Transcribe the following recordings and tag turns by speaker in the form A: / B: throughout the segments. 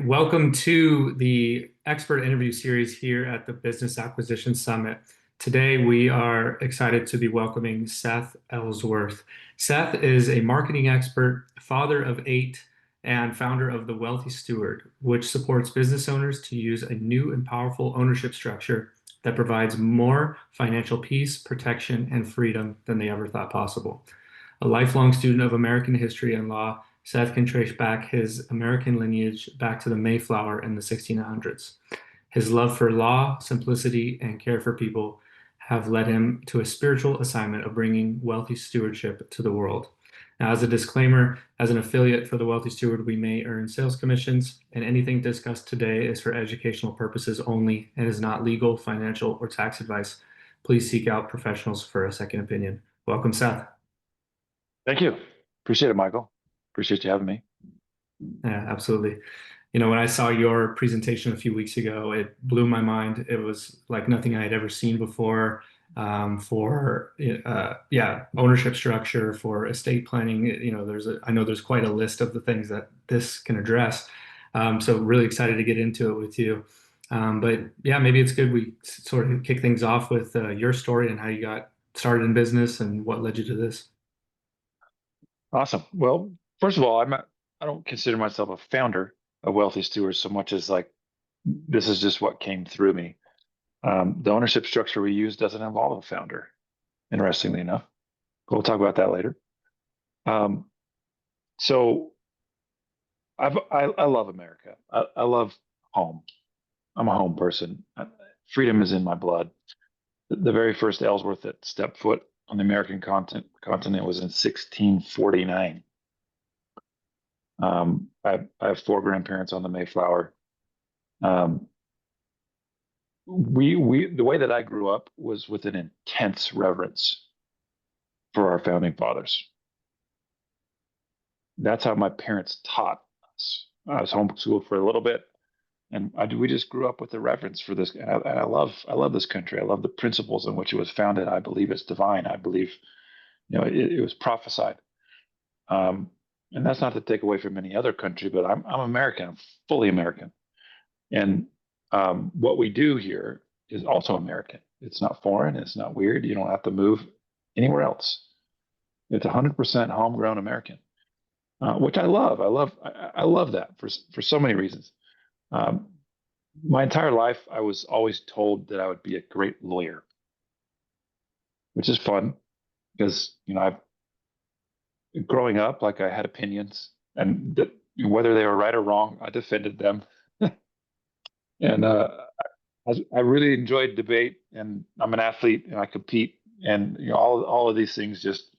A: welcome to the expert interview series here at the Business Acquisition Summit. Today, we are excited to be welcoming Seth Ellsworth. Seth is a marketing expert, father of 8, and founder of the Wealthy Steward, which supports business owners to use a new and powerful ownership structure that provides more financial peace, protection, and freedom than they ever thought possible. A lifelong student of American history and law, Seth can trace back his American lineage back to the Mayflower in the 1600s. His love for law, simplicity, and care for people have led him to a spiritual assignment of bringing wealthy stewardship to the world. Now, as a disclaimer, as an affiliate for the Wealthy Steward, we may earn sales commissions, and anything discussed today is for educational purposes only and is not legal, financial, or tax advice. Please seek out professionals for a second opinion. Welcome, Seth.
B: Thank you. Appreciate it, Michael. Appreciate you having me.
A: Yeah, absolutely. You know, when I saw your presentation a few weeks ago, it blew my mind. It was like nothing I had ever seen before for ownership structure, for estate planning. You know, I know there's quite a list of the things that this can address. So really excited to get into it with you. But yeah, maybe it's good we sort of kick things off with your story and how you got started in business and what led you to this.
B: Awesome. Well, first of all, I don't consider myself a founder of Wealthy Stewards so much as like this is just what came through me. The ownership structure we use doesn't involve a founder, interestingly enough. But we'll talk about that later. Um, so I love America. I love home. I'm a home person. Freedom is in my blood. The very first Ellsworth that stepped foot on the American continent was in 1649. I have 4 grandparents on the Mayflower. Um, the way that I grew up was with an intense reverence for our founding fathers. That's how my parents taught us. I was homeschooled for a little bit, and we just grew up with the reverence for this. And I love this country. I love the principles in which it was founded. I believe it's divine. I believe, it was prophesied. And that's not to take away from any other country, but I'm American. I'm fully American. And what we do here is also American. It's not foreign. It's not weird. You don't have to move anywhere else. It's 100% homegrown American, which I love. I love that for so many reasons. Um, my entire life, I was always told that I would be a great lawyer, which is fun because growing up, like I had opinions, and whether they were right or wrong, I defended them. And I really enjoyed debate, and I'm an athlete, and I compete, and all of these things just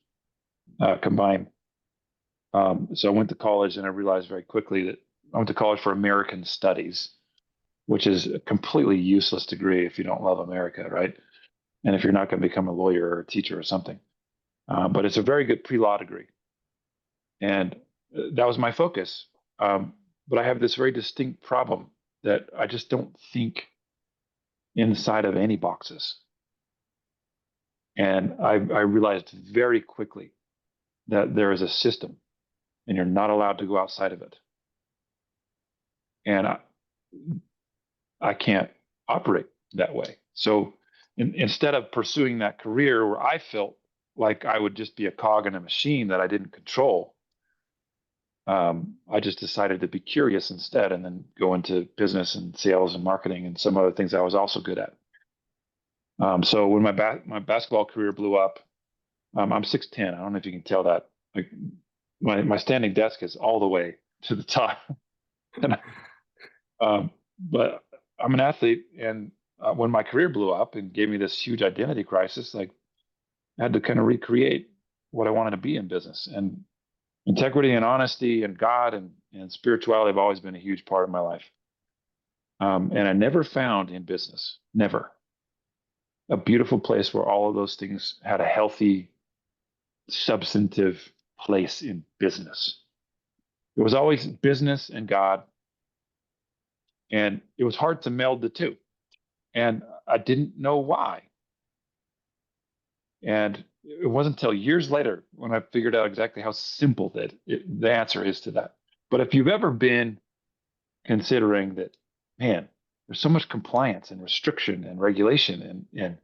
B: combine. So I went to college, and I realized very quickly that I went to college for American Studies, which is a completely useless degree if you don't love America, right? And if you're not going to become a lawyer or a teacher or something. But it's a very good pre-law degree, and that was my focus. But I have this very distinct problem that I just don't think inside of any boxes. And I realized very quickly that there is a system and you're not allowed to go outside of it. And I can't operate that way. So instead of pursuing that career where I felt like I would just be a cog in a machine that I didn't control, I just decided to be curious instead and then go into business and sales and marketing and some other things I was also good at. So when my basketball career blew up, I'm 6'10". I don't know if you can tell that. Like my standing desk is all the way to the top. But I'm an athlete, and when my career blew up and gave me this huge identity crisis, like I had to kind of recreate what I wanted to be in business. And integrity and honesty and God and spirituality have always been a huge part of my life. And I never found in business, never, a beautiful place where all of those things had a healthy, substantive place in business. It was always business and God. And it was hard to meld the two. And I didn't know why. And it wasn't until years later when I figured out exactly how simple the answer is to that. But if you've ever been considering that, man, there's so much compliance and restriction and regulation, and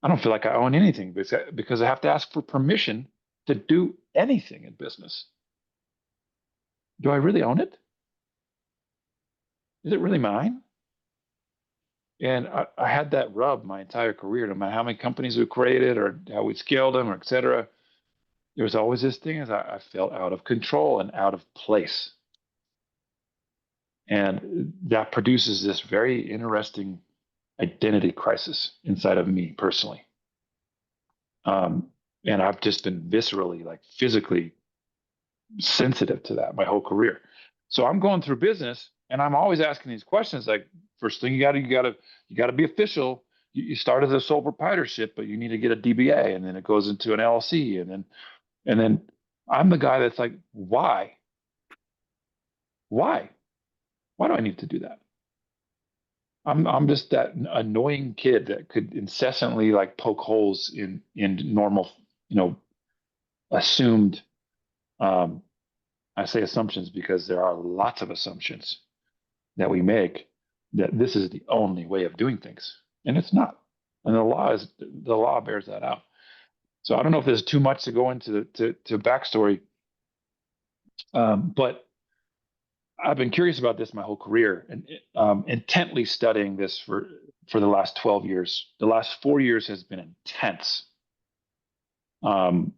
B: I don't feel like I own anything because I have to ask for permission to do anything in business. Do I really own it? Is it really mine? And I had that rub my entire career, no matter how many companies we created or how we scaled them or et cetera. There was always this thing as I felt out of control and out of place. And that produces this very interesting identity crisis inside of me personally. Um, and I've just been viscerally, like physically sensitive to that my whole career. So I'm going through business and I'm always asking these questions. Like, first thing you gotta be official. You start as a sole proprietorship, but you need to get a DBA, and then it goes into an LLC, and then I'm the guy that's like, why? Why? Why do I need to do that? I'm just that annoying kid that could incessantly like poke holes in normal, assumed. Um, I say assumptions because there are lots of assumptions that we make that this is the only way of doing things, and it's not. And the law bears that out. So I don't know if there's too much to go into to backstory, but I've been curious about this my whole career and intently studying this for the last 12 years. The last 4 years has been intense. Um,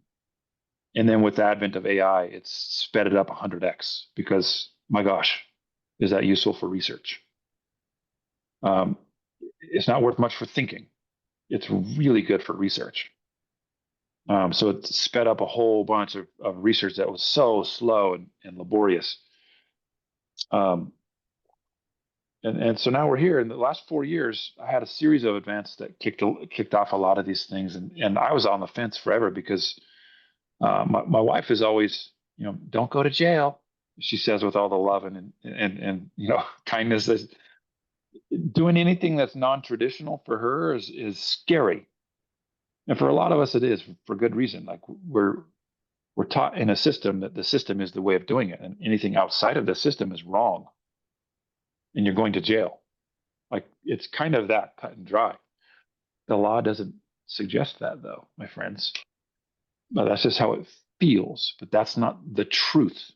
B: and then with the advent of AI, it's sped it up 100x because, my gosh, is that useful for research? Um, it's not worth much for thinking. It's really good for research. So it's sped up a whole bunch of research that was so slow and laborious. Um, and so now we're here. In the last 4 years, I had a series of events that kicked off a lot of these things, and I was on the fence forever because my wife is always, don't go to jail. She says with all the love and kindness. Doing anything that's non-traditional for her is scary, and for a lot of us, it is for good reason. Like we're taught in a system that the system is the way of doing it, and anything outside of the system is wrong, and you're going to jail. Like it's kind of that cut and dry. The law doesn't suggest that, though, my friends. But that's just how it feels. But that's not the truth.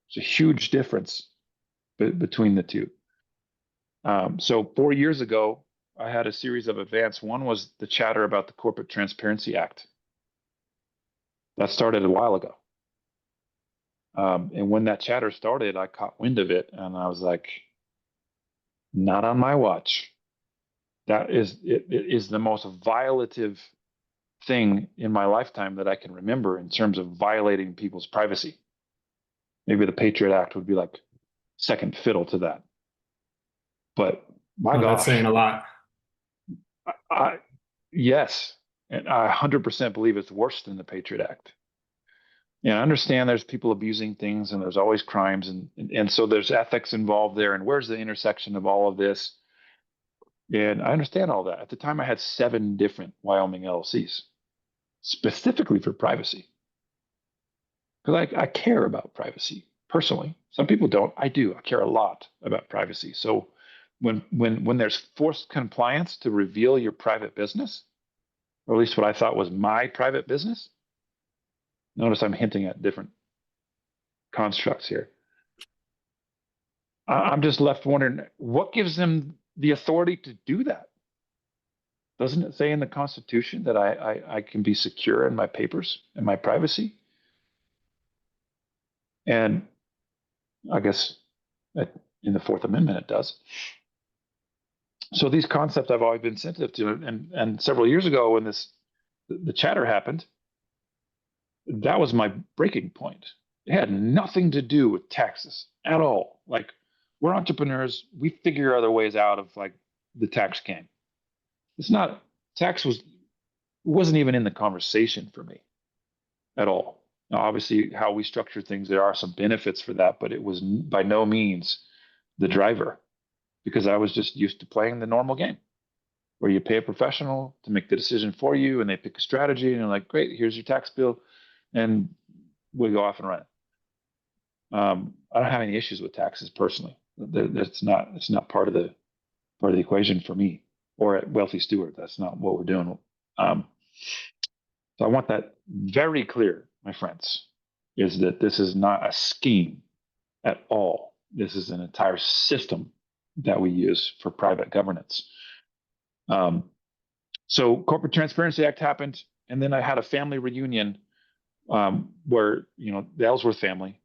B: It's a huge difference between the two. So 4 years ago, I had a series of events. One was the chatter about the Corporate Transparency Act. That started a while ago. And when that chatter started, I caught wind of it, and I was like, not on my watch. It is the most violative thing in my lifetime that I can remember in terms of violating people's privacy. Maybe the Patriot Act would be like second fiddle to that. But my
A: Oh, that's
B: gosh,
A: saying a lot.
B: I yes, and I 100% believe it's worse than the Patriot Act. I understand there's people abusing things and there's always crimes and so there's ethics involved there. And where's the intersection of all of this? And I understand all that. At the time, I had 7 different Wyoming LLCs specifically for privacy because I care about privacy personally. Some people don't. I do. I care a lot about privacy. So when there's forced compliance to reveal your private business, or at least what I thought was my private business, notice I'm hinting at different constructs here. I'm just left wondering what gives them the authority to do that. Doesn't it say in the Constitution that I can be secure in my papers and my privacy? And I guess in the Fourth Amendment it does. So these concepts I've always been sensitive to, and several years ago when the chatter happened, that was my breaking point. It had nothing to do with taxes at all. Like we're entrepreneurs, we figure other ways out of like the tax game. It's not tax wasn't even in the conversation for me at all. Now, obviously, how we structure things, there are some benefits for that, but it was by no means the driver because I was just used to playing the normal game where you pay a professional to make the decision for you and they pick a strategy and you're like, great, here's your tax bill. And we go off and run it. I don't have any issues with taxes personally. It's not part of the equation for me or at Wealthy Steward. That's not what we're doing. Um, so I want that very clear, my friends, is that this is not a scheme at all. This is an entire system that we use for private governance. So Corporate Transparency Act happened, and then I had a family reunion where the Ellsworth family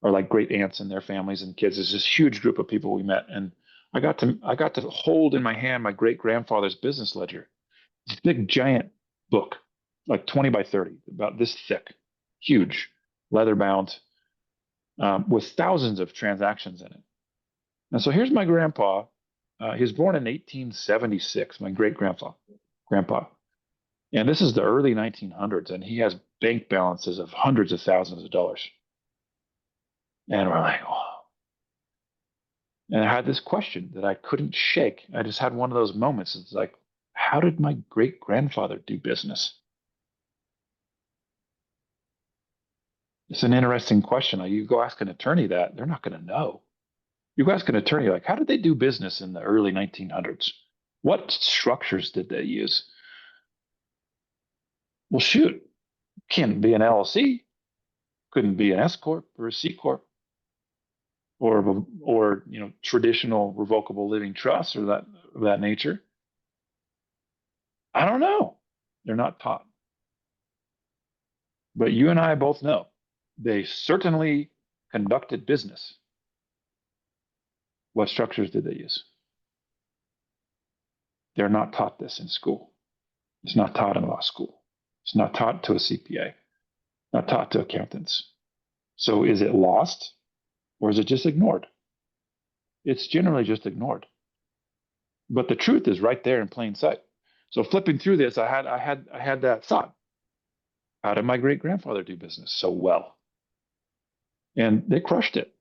B: are like great aunts and their families and kids. It's this huge group of people we met, and I got to hold in my hand my great grandfather's business ledger, this big giant book, like 20 by 30, about this thick, huge, leather bound, with thousands of transactions in it. And so here's my grandpa. He was born in 1876. My great grandpa, and this is the early 1900s, and he has bank balances of hundreds of thousands of dollars. And we're like, oh. And I had this question that I couldn't shake. I just had one of those moments. It's like, how did my great grandfather do business? It's an interesting question. You go ask an attorney that, they're not going to know. You go ask an attorney, like, how did they do business in the early 1900s? What structures did they use? Well, shoot, can't be an LLC, couldn't be an S corp or a C corp, or traditional revocable living trust or that nature. I don't know. They're not taught. But you and I both know they certainly conducted business. What structures did they use? They're not taught this in school. It's not taught in law school. It's not taught to a CPA, not taught to accountants. So is it lost or is it just ignored? It's generally just ignored. But the truth is right there in plain sight. So flipping through this, I had that thought. How did my great grandfather do business so well? And they crushed it.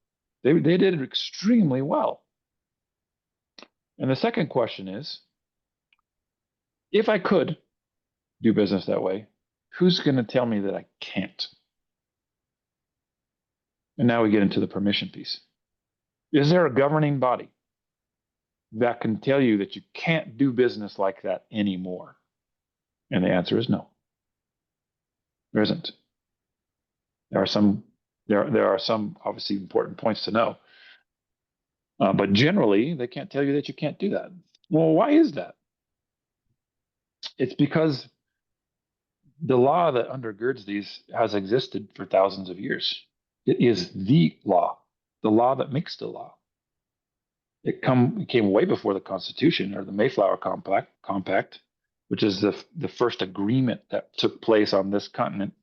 B: They did it extremely well. And the second question is, if I could do business that way, who's going to tell me that I can't? And now we get into the permission piece. Is there a governing body that can tell you that you can't do business like that anymore? And the answer is no. There isn't. There are some obviously important points to know. But generally, they can't tell you that you can't do that. Well, why is that? It's because the law that undergirds these has existed for thousands of years. It is the law that makes the law. It came way before the Constitution or the Mayflower Compact, which is the first agreement that took place on this continent.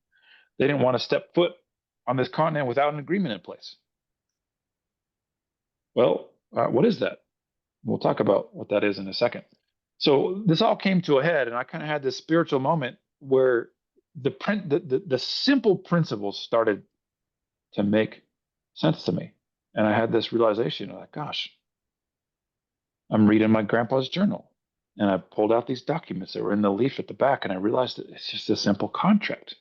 B: They didn't want to step foot on this continent without an agreement in place. Well, what is that? We'll talk about what that is in a second. So this all came to a head, and I kind of had this spiritual moment where the simple principles started to make sense to me. And I had this realization like, gosh, I'm reading my grandpa's journal, and I pulled out these documents that were in the leaf at the back, and I realized that it's just a simple contract.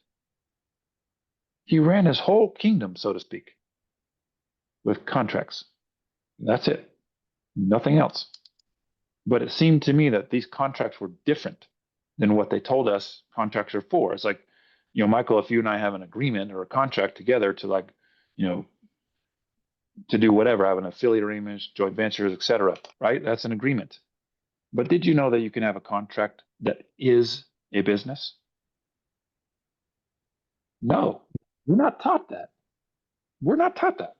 B: He ran his whole kingdom, so to speak, with contracts. That's it. Nothing else. But it seemed to me that these contracts were different than what they told us contracts are for. It's like, Michael, if you and I have an agreement or a contract together to to do whatever, have an affiliate arrangement, joint ventures, etc., right? That's an agreement. But did you know that you can have a contract that is a business? No, we're not taught that. We're not taught that.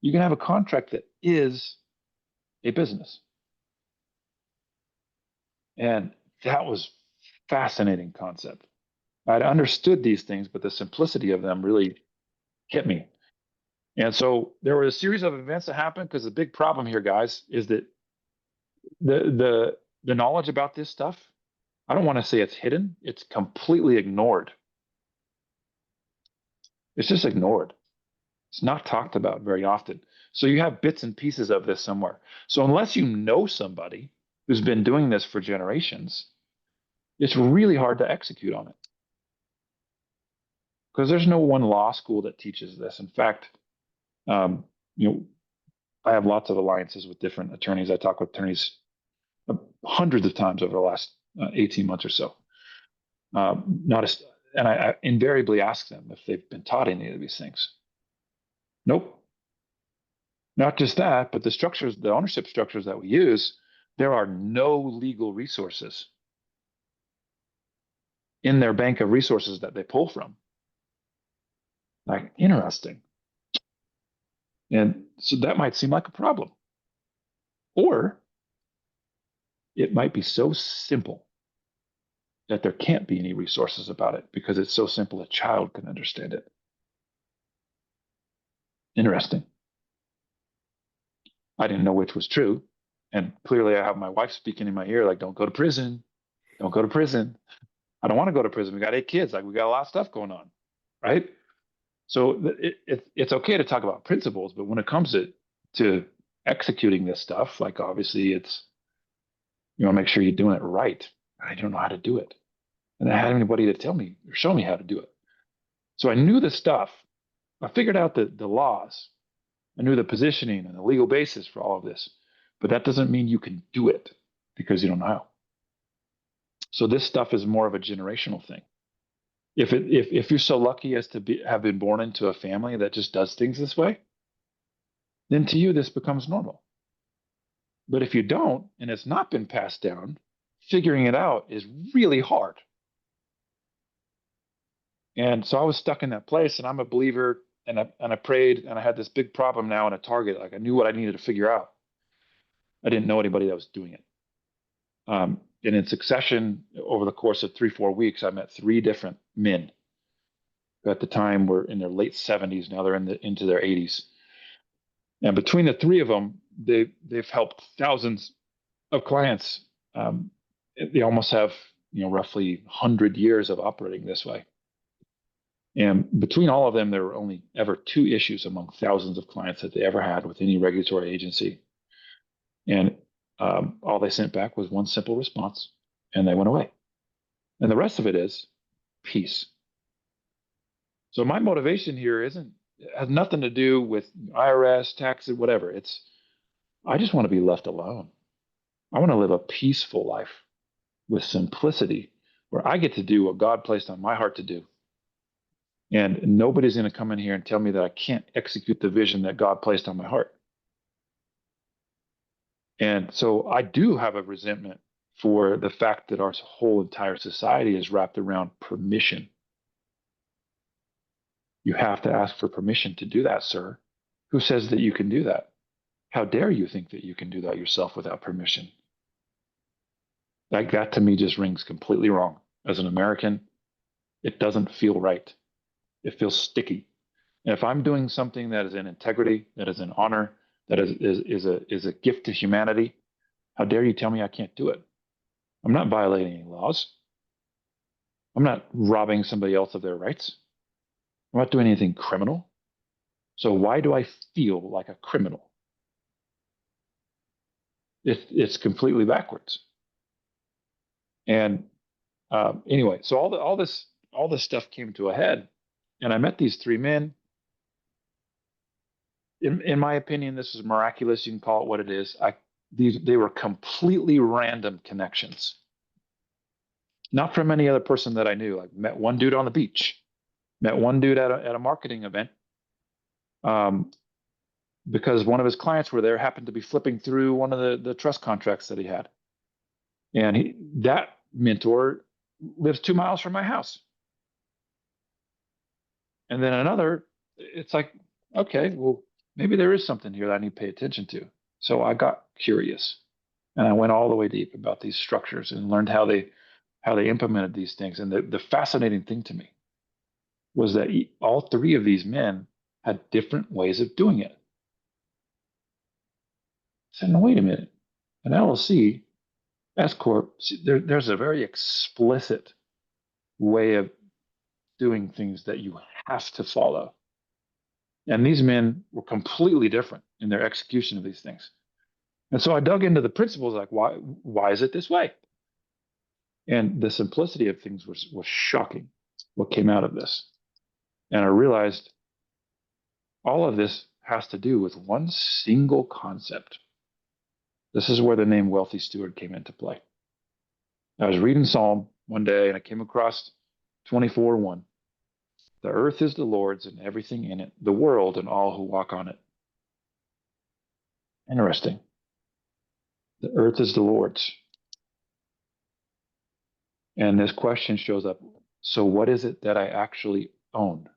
B: You can have a contract that is a business. And that was fascinating concept. I'd understood these things, but the simplicity of them really hit me. And so there were a series of events that happened because the big problem here, guys, is that the knowledge about this stuff, I don't want to say it's hidden, it's completely ignored. It's just ignored. It's not talked about very often. So you have bits and pieces of this somewhere. So unless you know somebody who's been doing this for generations, it's really hard to execute on it. Because there's no one law school that teaches this. In fact, I have lots of alliances with different attorneys. I talk with attorneys hundreds of times over the last 18 months or so. Not a, and I invariably ask them if they've been taught any of these things. Nope. Not just that, but the structures, the ownership structures that we use, there are no legal resources in their bank of resources that they pull from. Like, interesting. And so that might seem like a problem. Or it might be so simple that there can't be any resources about it because it's so simple a child can understand it. Interesting. I didn't know which was true. And clearly I have my wife speaking in my ear, like, don't go to prison. Don't go to prison. I don't want to go to prison. We got 8 kids. Like, we got a lot of stuff going on. Right. So it's okay to talk about principles, but when it comes to executing this stuff, like obviously you want to make sure you're doing it right. I don't know how to do it. And I had anybody to tell me or show me how to do it. So I knew the stuff. I figured out the laws. I knew the positioning and the legal basis for all of this. But that doesn't mean you can do it because you don't know how. So this stuff is more of a generational thing. If you're so lucky as to have been born into a family that just does things this way, then to you this becomes normal. But if you don't, and it's not been passed down, figuring it out is really hard. And so I was stuck in that place, and I'm a believer, and I prayed, and I had this big problem now and a target. Like, I knew what I needed to figure out. I didn't know anybody that was doing it. And in succession, over the course of 3-4 weeks, I met 3 different men who at the time were in their late 70s. Now they're into their 80s. And between the 3 of them, they've helped thousands of clients. They almost have roughly 100 years of operating this way. And between all of them, there were only ever 2 issues among thousands of clients that they ever had with any regulatory agency. And all they sent back was one simple response, and they went away. And the rest of it is peace. So my motivation here has nothing to do with IRS, taxes, whatever. I just want to be left alone. I want to live a peaceful life with simplicity where I get to do what God placed on my heart to do. And nobody's going to come in here and tell me that I can't execute the vision that God placed on my heart. And so I do have a resentment for the fact that our whole entire society is wrapped around permission. You have to ask for permission to do that, sir. Who says that you can do that? How dare you think that you can do that yourself without permission? Like, that to me just rings completely wrong. As an American, it doesn't feel right. It feels sticky. And if I'm doing something that is in integrity, that is in honor, that is a gift to humanity, how dare you tell me I can't do it? I'm not violating any laws. I'm not robbing somebody else of their rights. I'm not doing anything criminal. So why do I feel like a criminal? It's completely backwards. And anyway, so all this stuff came to a head, and I met these 3 men. In my opinion, this is miraculous. You can call it what it is. They were completely random connections, not from any other person that I knew. I met one dude on the beach, met one dude at a marketing event, because one of his clients were there, happened to be flipping through one of the trust contracts that he had, and that mentor lives 2 miles from my house. And then another, it's like, okay, well, maybe there is something here that I need to pay attention to. So I got curious, and I went all the way deep about these structures and learned how they implemented these things. And the fascinating thing to me was that all 3 of these men had different ways of doing it. I said, no, wait a minute. An LLC, S Corp, there's a very explicit way of doing things that you have to follow. And these men were completely different in their execution of these things. And so I dug into the principles, like, why is it this way? And the simplicity of things was shocking, what came out of this. And I realized all of this has to do with one single concept. This is where the name Wealthy Steward came into play. I was reading Psalm one day and I came across 24:1. The earth is the Lord's and everything in it, the world and all who walk on it. Interesting. The earth is the Lord's. And this question shows up. So, what is it that I actually own?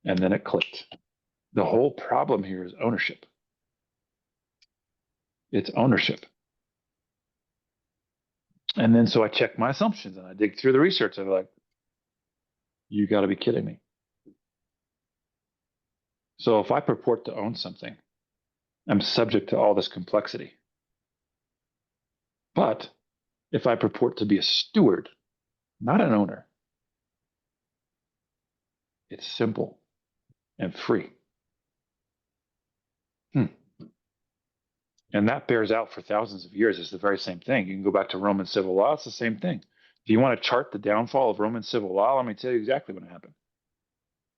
B: And then it clicked. The whole problem here is ownership. It's ownership. And then so I check my assumptions and I dig through the research. I'm like, you got to be kidding me. So if I purport to own something, I'm subject to all this complexity. But if I purport to be a steward, not an owner, it's simple and free. And that bears out for thousands of years. It's the very same thing. You can go back to Roman civil law. It's the same thing. If you want to chart the downfall of Roman civil law, let me tell you exactly what happened.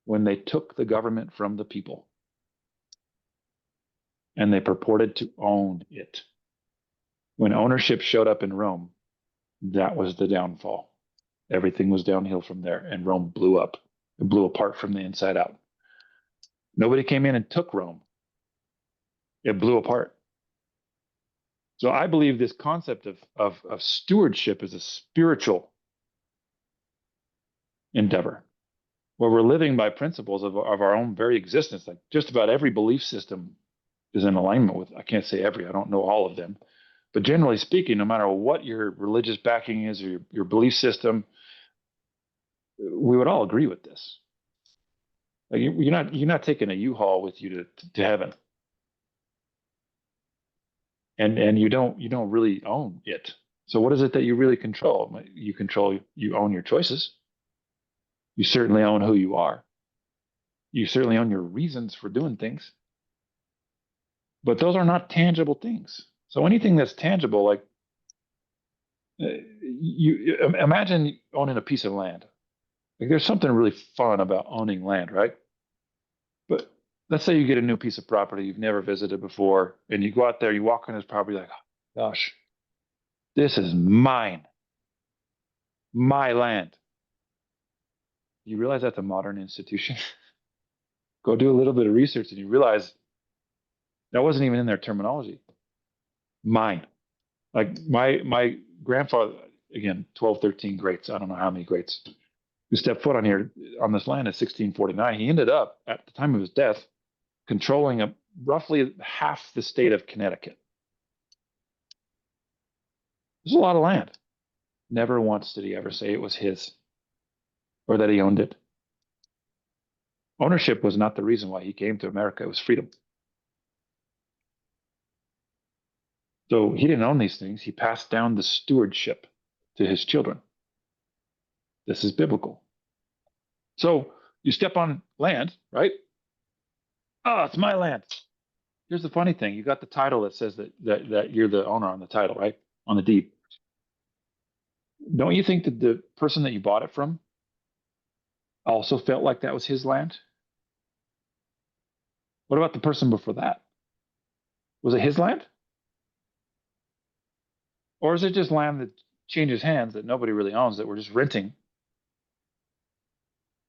B: When they took the government from the people and they purported to own it. When ownership showed up in Rome, that was the downfall. Everything was downhill from there, and Rome blew up. It blew apart from the inside out. Nobody came in and took Rome. It blew apart. So I believe this concept of stewardship is a spiritual endeavor where we're living by principles of our own very existence. Like just about every belief system is in alignment with, I can't say every, I don't know all of them. But generally speaking, no matter what your religious backing is or your belief system, we would all agree with this. Like you're not taking a U-Haul with you to heaven. And you don't really own it. So what is it that you really control? You own your choices. You certainly own who you are. You certainly own your reasons for doing things. But those are not tangible things. So anything that's tangible, like you imagine owning a piece of land. Like there's something really fun about owning land, right? But let's say you get a new piece of property you've never visited before, and you go out there, you walk on this property like, oh, gosh, this is mine, my land. You realize that's a modern institution. Go do a little bit of research, and you realize that wasn't even in their terminology. Mine. Like my grandfather, again, 12, 13 greats. I don't know how many greats who stepped foot on here on this land in 1649. He ended up at the time of his death controlling roughly half the state of Connecticut. There's a lot of land. Never once did he ever say it was his or that he owned it. Ownership was not the reason why he came to America. It was freedom. So he didn't own these things. He passed down the stewardship to his children. This is biblical. So you step on land, right? Oh, it's my land. Here's the funny thing. You got the title that says that you're the owner on the title, right? On the deed. Don't you think that the person that you bought it from also felt like that was his land? What about the person before that? Was it his land? Or is it just land that changes hands that nobody really owns that we're just renting?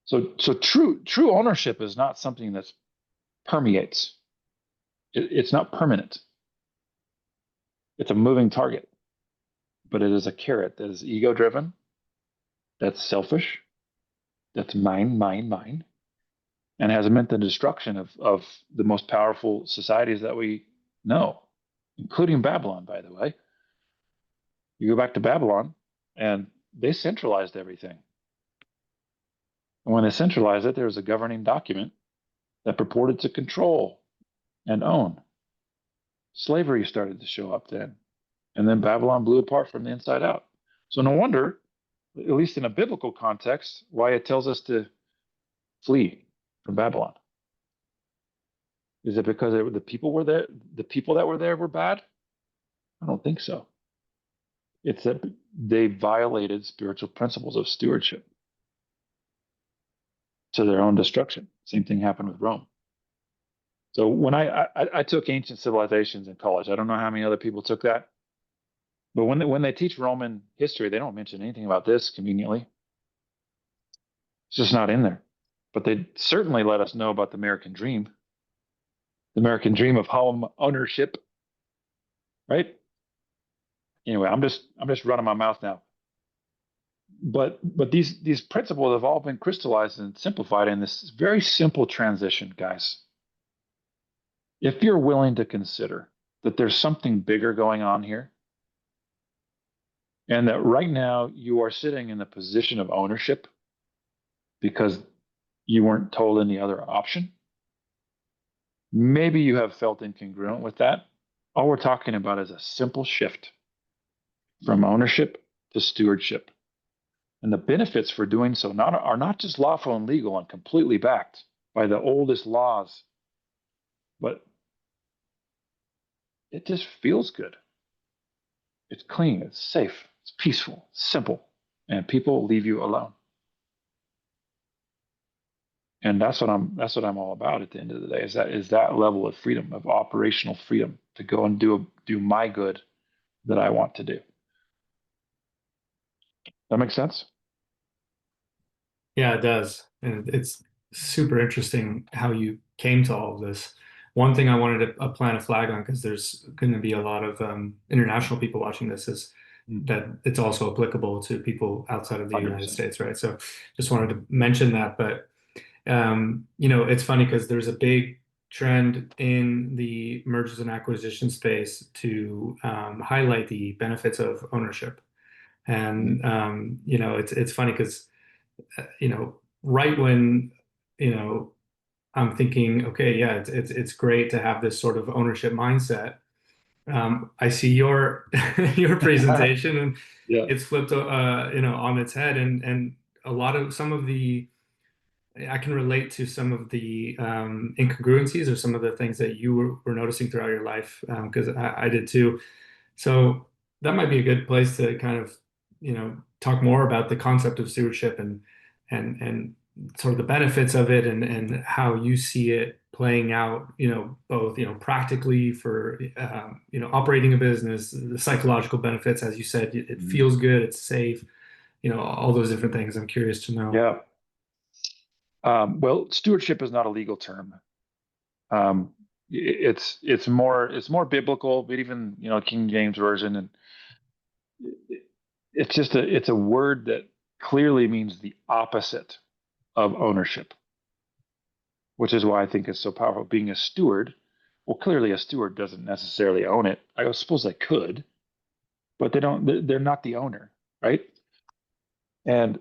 B: So true ownership is not something that permeates. It's not permanent. It's a moving target, but it is a carrot that is ego driven, that's selfish, that's mine, and has meant the destruction of the most powerful societies that we know, including Babylon, by the way. You go back to Babylon, and they centralized everything. And when they centralized it, there was a governing document that purported to control and own. Slavery started to show up then. And then Babylon blew apart from the inside out. So no wonder, at least in a biblical context, why it tells us to flee from Babylon. Is it because the people were there? The people that were there were bad? I don't think so. It's that they violated spiritual principles of stewardship. to their own destruction. Same thing happened with Rome. So when I took ancient civilizations in college, I don't know how many other people took that, but when they teach Roman history, they don't mention anything about this conveniently. It's just not in there. But they certainly let us know about the American dream of home ownership, right? Anyway, I'm just running my mouth now. But these principles have all been crystallized and simplified in this very simple transition, guys. If you're willing to consider that there's something bigger going on here, and that right now you are sitting in the position of ownership because you weren't told any other option, maybe you have felt incongruent with that. All we're talking about is a simple shift from ownership to stewardship. And the benefits for doing so are not just lawful and legal and completely backed by the oldest laws, but it just feels good. It's clean, it's safe, it's peaceful, it's simple, and people leave you alone. And that's what I'm all about at the end of the day, is that level of freedom, of operational freedom to go and do my good that I want to do. That makes sense?
A: Yeah, it does. And it's super interesting how you came to all of this. One thing I wanted to plant a flag on, because there's going to be a lot of international people watching this, is that it's also applicable to people outside of the United
B: 100%.
A: States, right? So just wanted to mention that. But, it's funny because there's a big trend in the mergers and acquisition space to highlight the benefits of ownership. And, it's funny because right when, you know, I'm thinking, okay, yeah, it's great to have this sort of ownership mindset. I see your your presentation, and
B: Yeah.
A: it's flipped, on its head, and a lot of some of the I can relate to some of the incongruencies or some of the things that you were noticing throughout your life, because I did too. So that might be a good place to kind of, talk more about the concept of stewardship and sort of the benefits of it and how you see it playing out, both, practically for, operating a business, the psychological benefits, as you said, it
B: Mhm.
A: feels good, it's safe, all those different things. I'm curious to know.
B: Yeah. Well, stewardship is not a legal term. It's more biblical, but even King James version, and it's a word that clearly means the opposite of ownership, which is why I think it's so powerful. Being a steward, well, clearly a steward doesn't necessarily own it. I suppose they could, but they don't. They're not the owner, right? And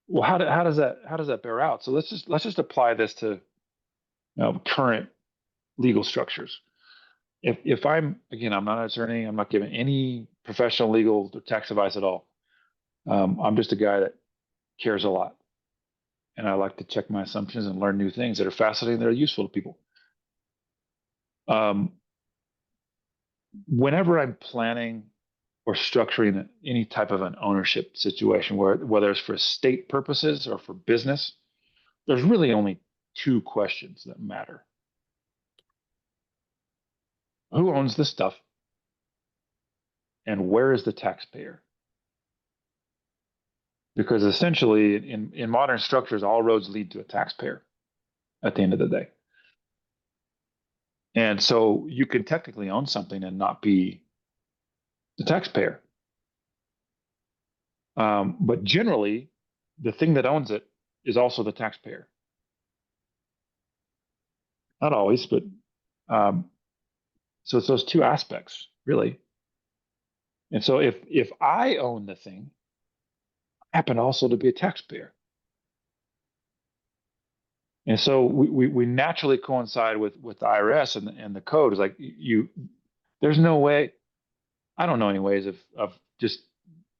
B: well, how does that bear out? So let's just apply this to current legal structures. If I'm not an attorney, I'm not giving any professional legal or tax advice at all. I'm just a guy that cares a lot, and I like to check my assumptions and learn new things that are fascinating, that are useful to people. Um, Whenever I'm planning or structuring any type of an ownership situation, whether it's for state purposes or for business, there's really only two questions that matter: who owns the stuff, and where is the taxpayer? Because essentially, in modern structures, all roads lead to a taxpayer at the end of the day. And so you can technically own something and not be the taxpayer. But generally, the thing that owns it is also the taxpayer. Not always, but um, so it's those two aspects, really. And so if I own the thing, I happen also to be a taxpayer. And so we naturally coincide with the IRS and the code. Is like there's no way. I don't know any ways of just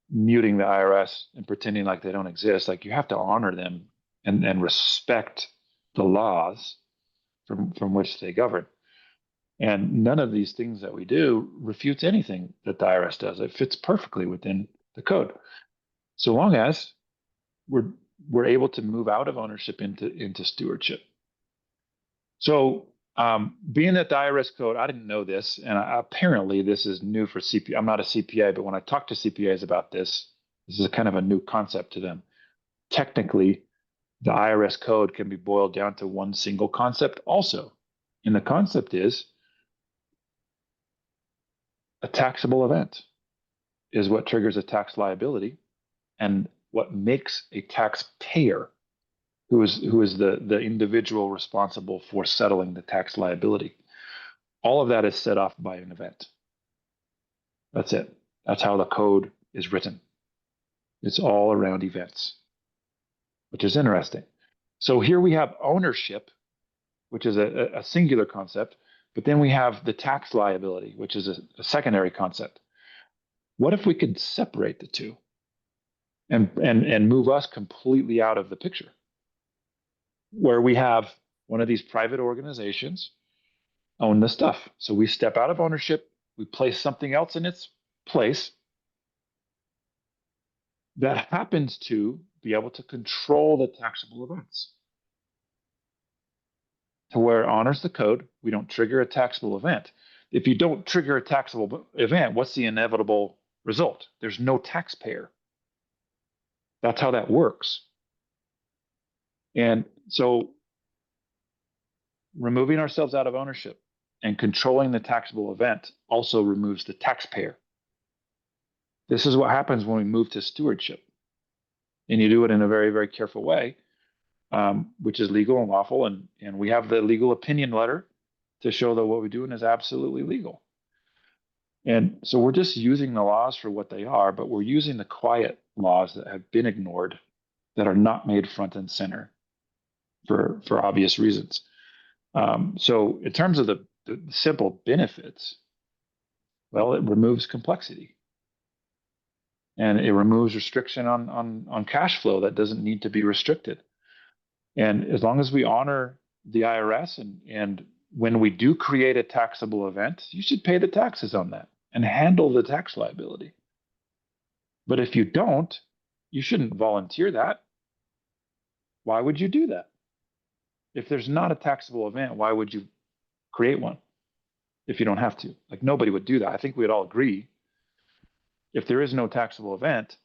B: muting the IRS and pretending like they don't exist. Like, you have to honor them and respect the laws from which they govern. And none of these things that we do refutes anything that the IRS does. It fits perfectly within the code. So long as we're we're able to move out of ownership into stewardship. So being that the IRS code, I didn't know this, and apparently this is new for CPA. I'm not a CPA, but when I talk to CPAs about this, this is kind of a new concept to them. Technically, the IRS code can be boiled down to one single concept also. And the concept is a taxable event is what triggers a tax liability and what makes a taxpayer who is the individual responsible for settling the tax liability. All of that is set off by an event. That's it. That's how the code is written. It's all around events, which is interesting. So here we have ownership, which is a singular concept, but then we have the tax liability, which is a secondary concept. What if we could separate the two and move us completely out of the picture, where we have one of these private organizations own the stuff? So we step out of ownership, we place something else in its place that happens to be able to control the taxable events, to where it honors the code. We don't trigger a taxable event. If you don't trigger a taxable event, what's the inevitable result? There's no taxpayer. That's how that works. And so removing ourselves out of ownership and controlling the taxable event also removes the taxpayer. This is what happens when we move to stewardship. And you do it in a very, very careful way, which is legal and lawful. And we have the legal opinion letter to show that what we're doing is absolutely legal. And so we're just using the laws for what they are, but we're using the quiet laws that have been ignored, that are not made front and center for obvious reasons. So in terms of the simple benefits, well, it removes complexity. And it removes restriction on cash flow that doesn't need to be restricted. And as long as we honor the IRS, and when we do create a taxable event, you should pay the taxes on that and handle the tax liability. But if you don't, you shouldn't volunteer that. Why would you do that? If there's not a taxable event, why would you create one if you don't have to? Like, nobody would do that. I think we'd all agree. If there is no taxable event,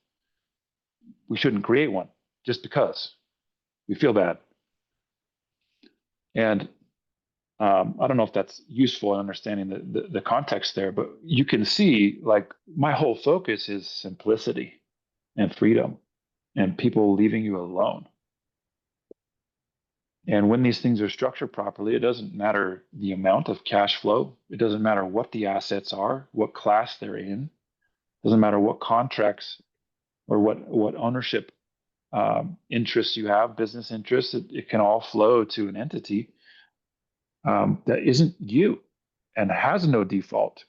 B: we shouldn't create one just because we feel bad. And I don't know if that's useful in understanding the context there, but you can see, like, my whole focus is simplicity and freedom and people leaving you alone. And when these things are structured properly, it doesn't matter the amount of cash flow. It doesn't matter what the assets are, what class they're in. It doesn't matter what contracts or what ownership interests you have, business interests. It can all flow to an entity that isn't you and has no default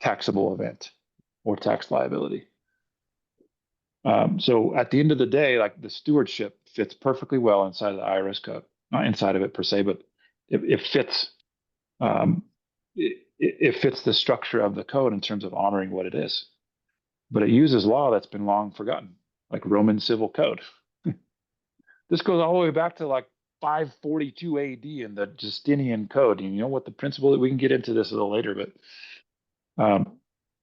B: taxable event or tax liability. So at the end of the day, like, the stewardship fits perfectly well inside of the IRS code, not inside of it per se, but it fits. It fits the structure of the code in terms of honoring what it is. But it uses law that's been long forgotten, like Roman civil code. This goes all the way back to like 542 AD in the Justinian Code. You know what the principle? We can get into this a little later, but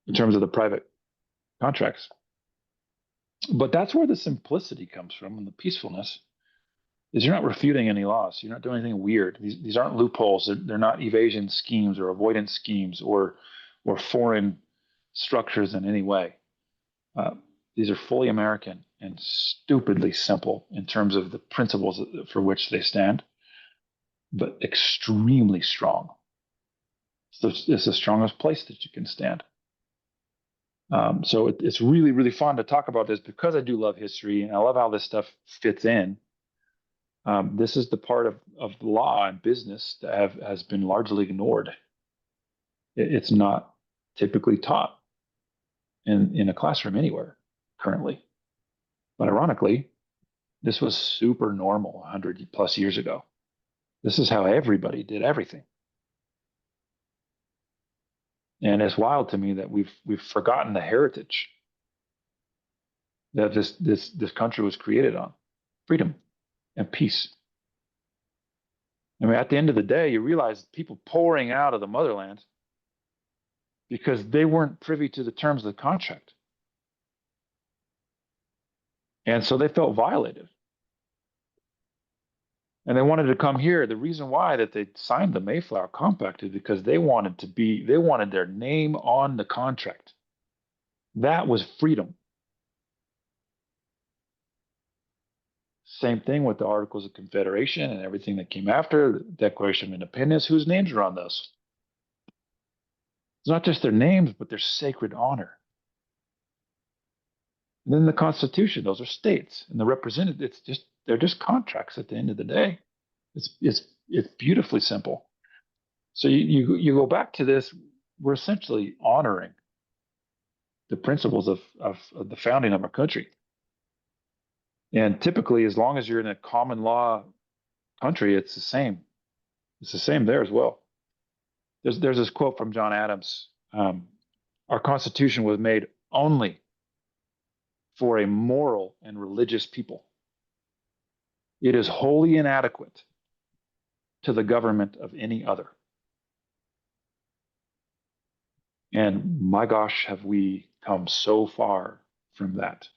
B: in terms of the private contracts. But that's where the simplicity comes from, and the peacefulness is you're not refuting any laws. You're not doing anything weird. These aren't loopholes. They're not evasion schemes or avoidance schemes or foreign structures in any way. These are fully American and stupidly simple in terms of the principles for which they stand, but extremely strong. So it's the strongest place that you can stand. So it's really, really fun to talk about this because I do love history and I love how this stuff fits in. This is the part of law and business that has been largely ignored. It's not typically taught in a classroom anywhere currently. But ironically, this was super normal 100 plus years ago. This is how everybody did everything. And it's wild to me that we've forgotten the heritage. that this country was created on: freedom and peace. I mean, at the end of the day, you realize people pouring out of the motherland because they weren't privy to the terms of the contract. And so they felt violated. And they wanted to come here. The reason why that they signed the Mayflower Compact is because they wanted their name on the contract. That was freedom. Same thing with the Articles of Confederation and everything that came after, the Declaration of Independence. Whose names are on those? It's not just their names, but their sacred honor. And then the Constitution, those are states, and the representative. They're just contracts at the end of the day. It's beautifully simple. So you go back to this. We're essentially honoring the principles of the founding of our country. And typically, as long as you're in a common law country, it's the same. It's the same there as well. There's this quote from John Adams. Our Constitution was made only for a moral and religious people. It is wholly inadequate to the government of any other. And my gosh, have we come so far from that.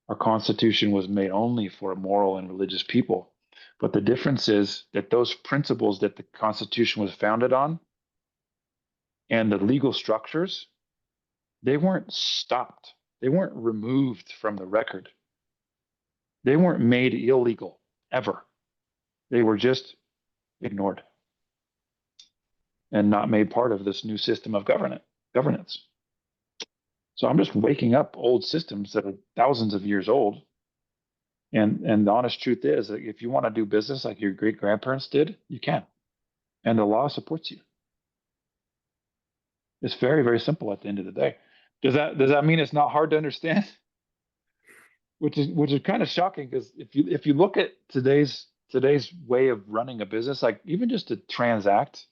B: Our Constitution was made only for a moral and religious people. But the difference is that those principles that the Constitution was founded on and the legal structures, they weren't stopped. They weren't removed from the record. They weren't made illegal ever. They were just ignored and not made part of this new system of governance. So I'm just waking up old systems that are thousands of years old. And the honest truth is that if you want to do business like your great grandparents did, you can. And the law supports you. It's very, very simple at the end of the day. Does that mean it's not hard to understand? Which is kind of shocking, because if you look at today's way of running a business, like even just to transact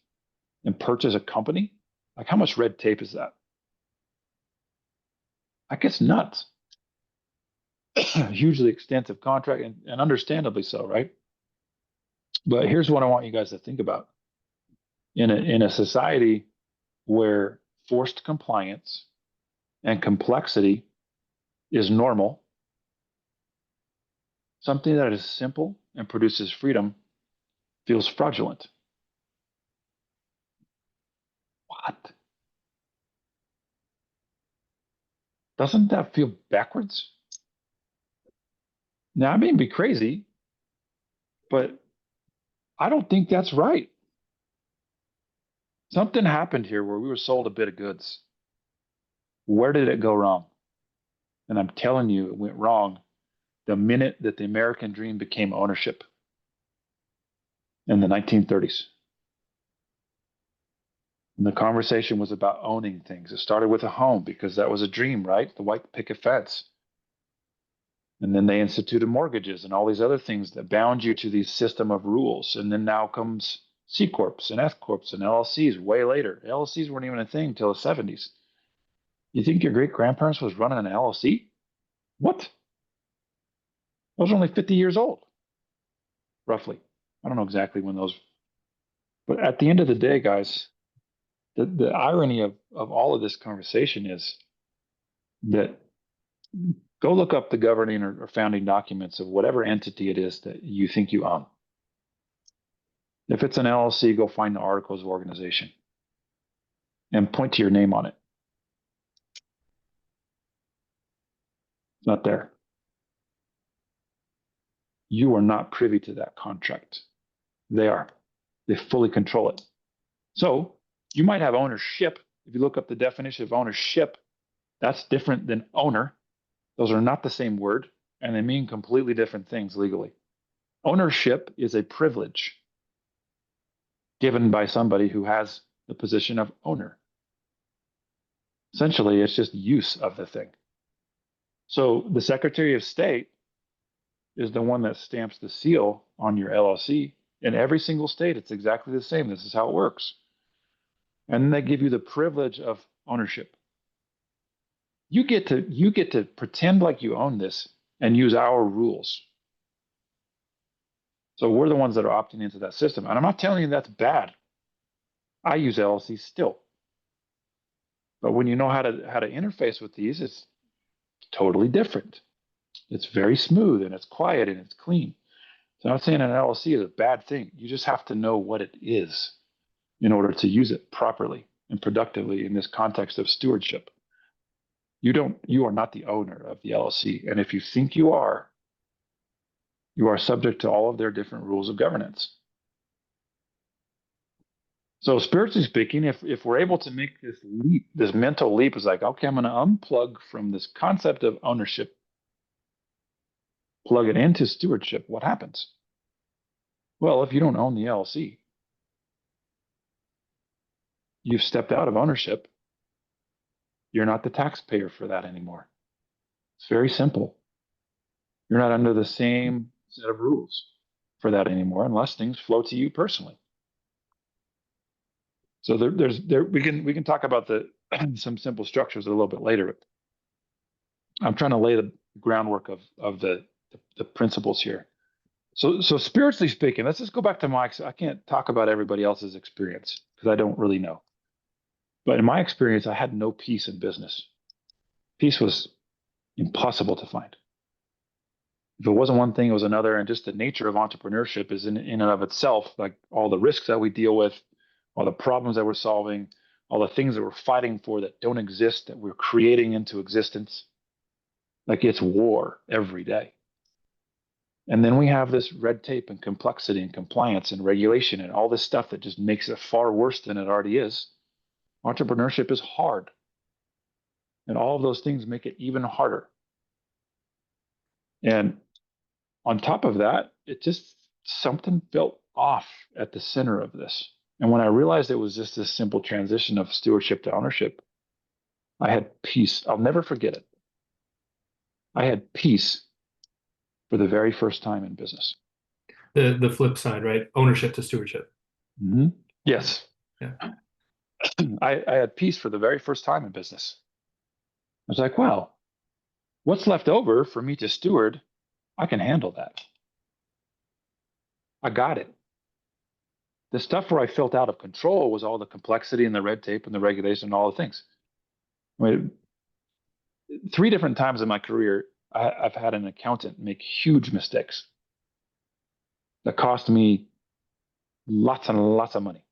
B: and purchase a company, like how much red tape is that? Like it's nuts. Hugely extensive contract, and understandably so, right? But here's what I want you guys to think about. In a society where forced compliance and complexity is normal, something that is simple and produces freedom feels fraudulent. What? Doesn't that feel backwards? Now, I may be crazy, but I don't think that's right. Something happened here where we were sold a bit of goods. Where did it go wrong? And I'm telling you, it went wrong the minute that the American dream became ownership in the 1930s. And the conversation was about owning things. It started with a home because that was a dream, right? The white picket fence. And then they instituted mortgages and all these other things that bound you to these system of rules. And then now comes C Corps and F Corps and LLCs way later. LLCs weren't even a thing until the 70s. You think your great grandparents was running an LLC? What? Those are only 50 years old, roughly. I don't know exactly when those, but at the end of the day, guys, the irony of all of this conversation is that go look up the governing or founding documents of whatever entity it is that you think you own. If it's an LLC, go find the Articles of Organization and point to your name on it. It's not there. You are not privy to that contract. They are. They fully control it. So you might have ownership. If you look up the definition of ownership, that's different than owner. Those are not the same word, and they mean completely different things legally. Ownership is a privilege given by somebody who has the position of owner. Essentially, it's just use of the thing. So the Secretary of State is the one that stamps the seal on your LLC. In every single state, it's exactly the same. This is how it works. And then they give you the privilege of ownership. You get to pretend like you own this and use our rules. So we're the ones that are opting into that system. And I'm not telling you that's bad. I use LLC still. But when you know how to interface with these, it's totally different. It's very smooth and it's quiet and it's clean. So I'm not saying an LLC is a bad thing. You just have to know what it is in order to use it properly and productively in this context of stewardship. You are not the owner of the LLC. And if you think you are subject to all of their different rules of governance. So spiritually speaking, if we're able to make this leap, this mental leap is like, okay, I'm going to unplug from this concept of ownership, plug it into stewardship, what happens? Well, if you don't own the LLC, you've stepped out of ownership. You're not the taxpayer for that anymore. It's very simple. You're not under the same set of rules for that anymore unless things flow to you personally. So we can talk about the some simple structures a little bit later. I'm trying to lay the groundwork of the principles here. So spiritually speaking, let's just go back to I can't talk about everybody else's experience because I don't really know. But in my experience, I had no peace in business. Peace was impossible to find. If it wasn't one thing, it was another. And just the nature of entrepreneurship is in and of itself, like all the risks that we deal with, all the problems that we're solving, all the things that we're fighting for that don't exist, that we're creating into existence. Like it's war every day. And then we have this red tape and complexity and compliance and regulation and all this stuff that just makes it far worse than it already is. Entrepreneurship is hard. And all of those things make it even harder. And on top of that, it just something felt off at the center of this. And when I realized it was just this simple transition of stewardship to ownership, I had peace. I'll never forget it. I had peace for the very first time in business.
A: The flip side, right? Ownership to stewardship.
B: Mm-hmm. Yes.
A: Yeah.
B: I had peace for the very first time in business. I was like, wow, what's left over for me to steward? I can handle that. I got it. The stuff where I felt out of control was all the complexity and the red tape and the regulation and all the things. I mean, 3 different times in my career, I've had an accountant make huge mistakes that cost me lots and lots of money.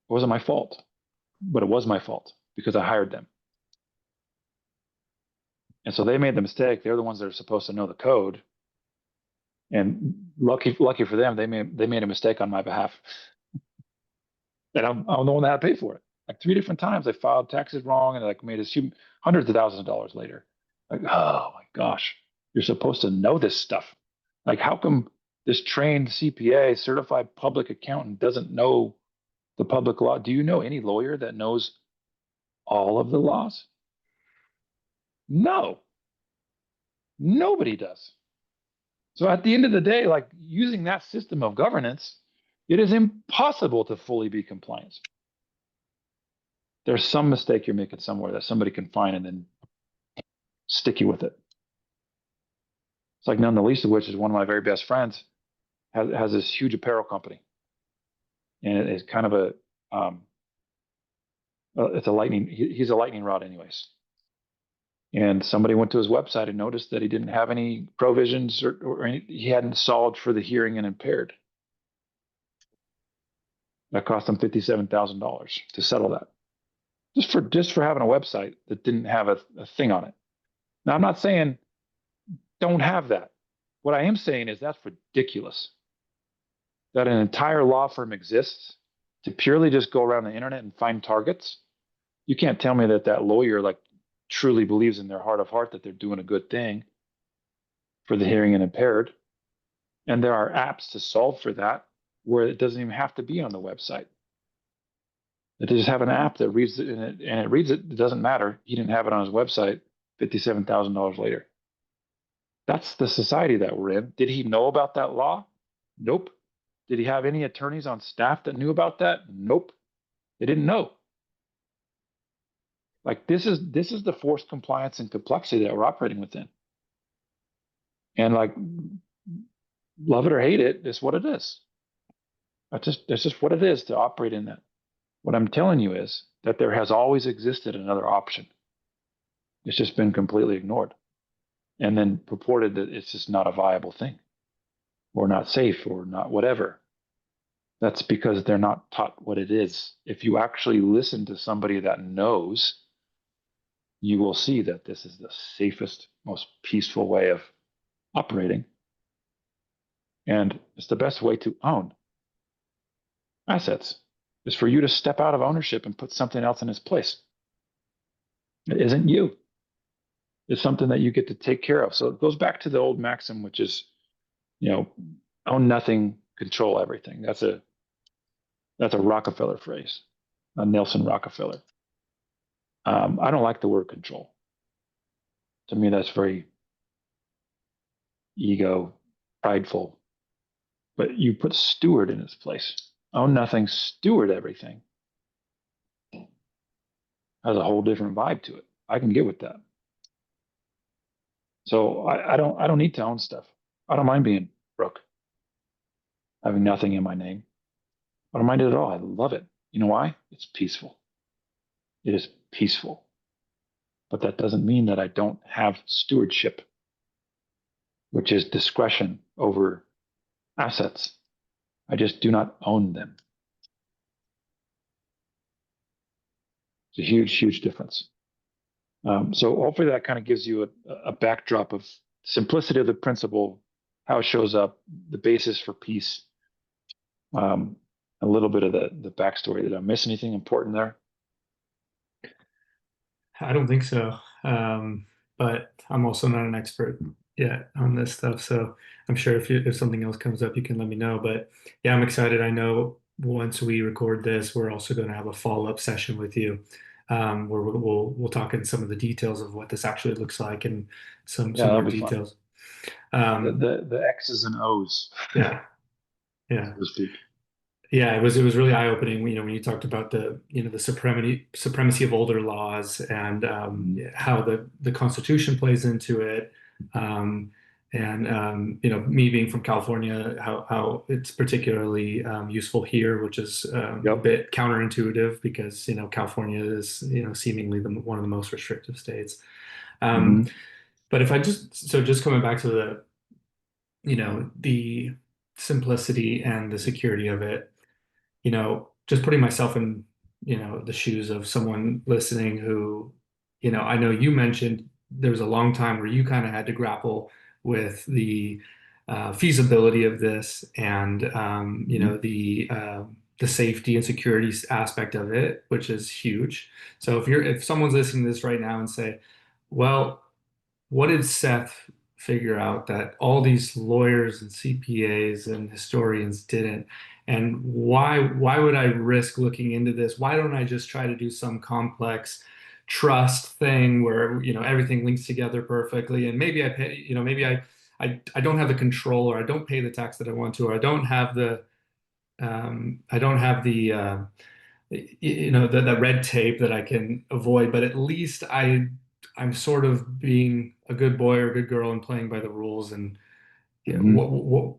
B: It wasn't my fault, but it was my fault because I hired them. And so they made the mistake. They're the ones that are supposed to know the code. And lucky for them, they made a mistake on my behalf. And I'm the one that had to pay for it. Like 3 different times, they filed taxes wrong and like made us hundreds of thousands of dollars later. Like, oh my gosh, you're supposed to know this stuff. Like, how come this trained CPA, certified public accountant, doesn't know the public law? Do you know any lawyer that knows all of the laws? No, nobody does. So at the end of the day, like using that system of governance, it is impossible to fully be compliant. There's some mistake you're making somewhere that somebody can find and then stick you with it. It's like none the least of which is one of my very best friends has this huge apparel company, and it is kind of it's a lightning. He's a lightning rod, anyways. And somebody went to his website and noticed that he didn't have any provisions he hadn't solved for the hearing and impaired. That cost him $57,000 to settle that, just for having a website that didn't have a thing on it. Now, I'm not saying don't have that. What I am saying is that's ridiculous. That an entire law firm exists to purely just go around the internet and find targets. You can't tell me that lawyer like truly believes in their heart of heart that they're doing a good thing for the hearing and impaired. And there are apps to solve for that where it doesn't even have to be on the website. They just have an app that reads it and it reads it. It doesn't matter. He didn't have it on his website. $57,000 later. That's the society that we're in. Did he know about that law? Nope. Did he have any attorneys on staff that knew about that? Nope. They didn't know. Like this is the forced compliance and complexity that we're operating within. And like, love it or hate it, it's what it is. That's just what it is to operate in that. What I'm telling you is that there has always existed another option. It's just been completely ignored and then purported that it's just not a viable thing or not safe or not whatever. That's because they're not taught what it is. If you actually listen to somebody that knows, you will see that this is the safest, most peaceful way of operating. And it's the best way to own assets, is for you to step out of ownership and put something else in its place. It isn't you. It's something that you get to take care of. So it goes back to the old maxim, which is, you know, own nothing, control everything. That's a Rockefeller phrase, a Nelson Rockefeller. I don't like the word control. To me, that's very ego, prideful. But you put steward in its place. Own nothing, steward everything. Has a whole different vibe to it. I can get with that. So I don't need to own stuff. I don't mind being broke, having nothing in my name. I don't mind it at all. I love it. You know why? It's peaceful. It is peaceful. But that doesn't mean that I don't have stewardship, which is discretion over assets. I just do not own them. It's a huge, huge difference. So hopefully that kind of gives you a backdrop of simplicity of the principle, how it shows up, the basis for peace, a little bit of the backstory. Did I miss anything important there?
A: I don't think so. But I'm also not an expert yet on this stuff, so I'm sure if something else comes up, you can let me know. But yeah, I'm excited. I know once we record this, we're also going to have a follow-up session with you, where we'll talk in some of the details of what this actually looks like and
B: Yeah,
A: some
B: that'll
A: more
B: be fun.
A: details.
B: The
A: Um,
B: the, the X's and O's,
A: yeah,
B: so
A: yeah.
B: to speak.
A: Yeah, it was really eye-opening, when you talked about the supremacy of older laws and
B: Mm-hmm.
A: how the Constitution plays into it. And me being from California, how it's particularly useful here, which is a
B: Yep.
A: bit counterintuitive because California is seemingly one of the most restrictive states. Um,
B: Mm-hmm.
A: but if I just coming back to the simplicity and the security of it, just putting myself in, the shoes of someone listening who, I know you mentioned there was a long time where you kind of had to grapple with the feasibility of this and,
B: Mm-hmm.
A: the safety and security aspect of it, which is huge. So if someone's listening to this right now and say, well, what did Seth figure out that all these lawyers and CPAs and historians didn't? And why would I risk looking into this? Why don't I just try to do some complex trust thing where everything links together perfectly and maybe I pay, maybe I don't have the control or I don't pay the tax that I want to or I don't have the red tape that I can avoid, but at least I'm sort of being a good boy or a good girl and playing by the rules. And
B: Mm-hmm.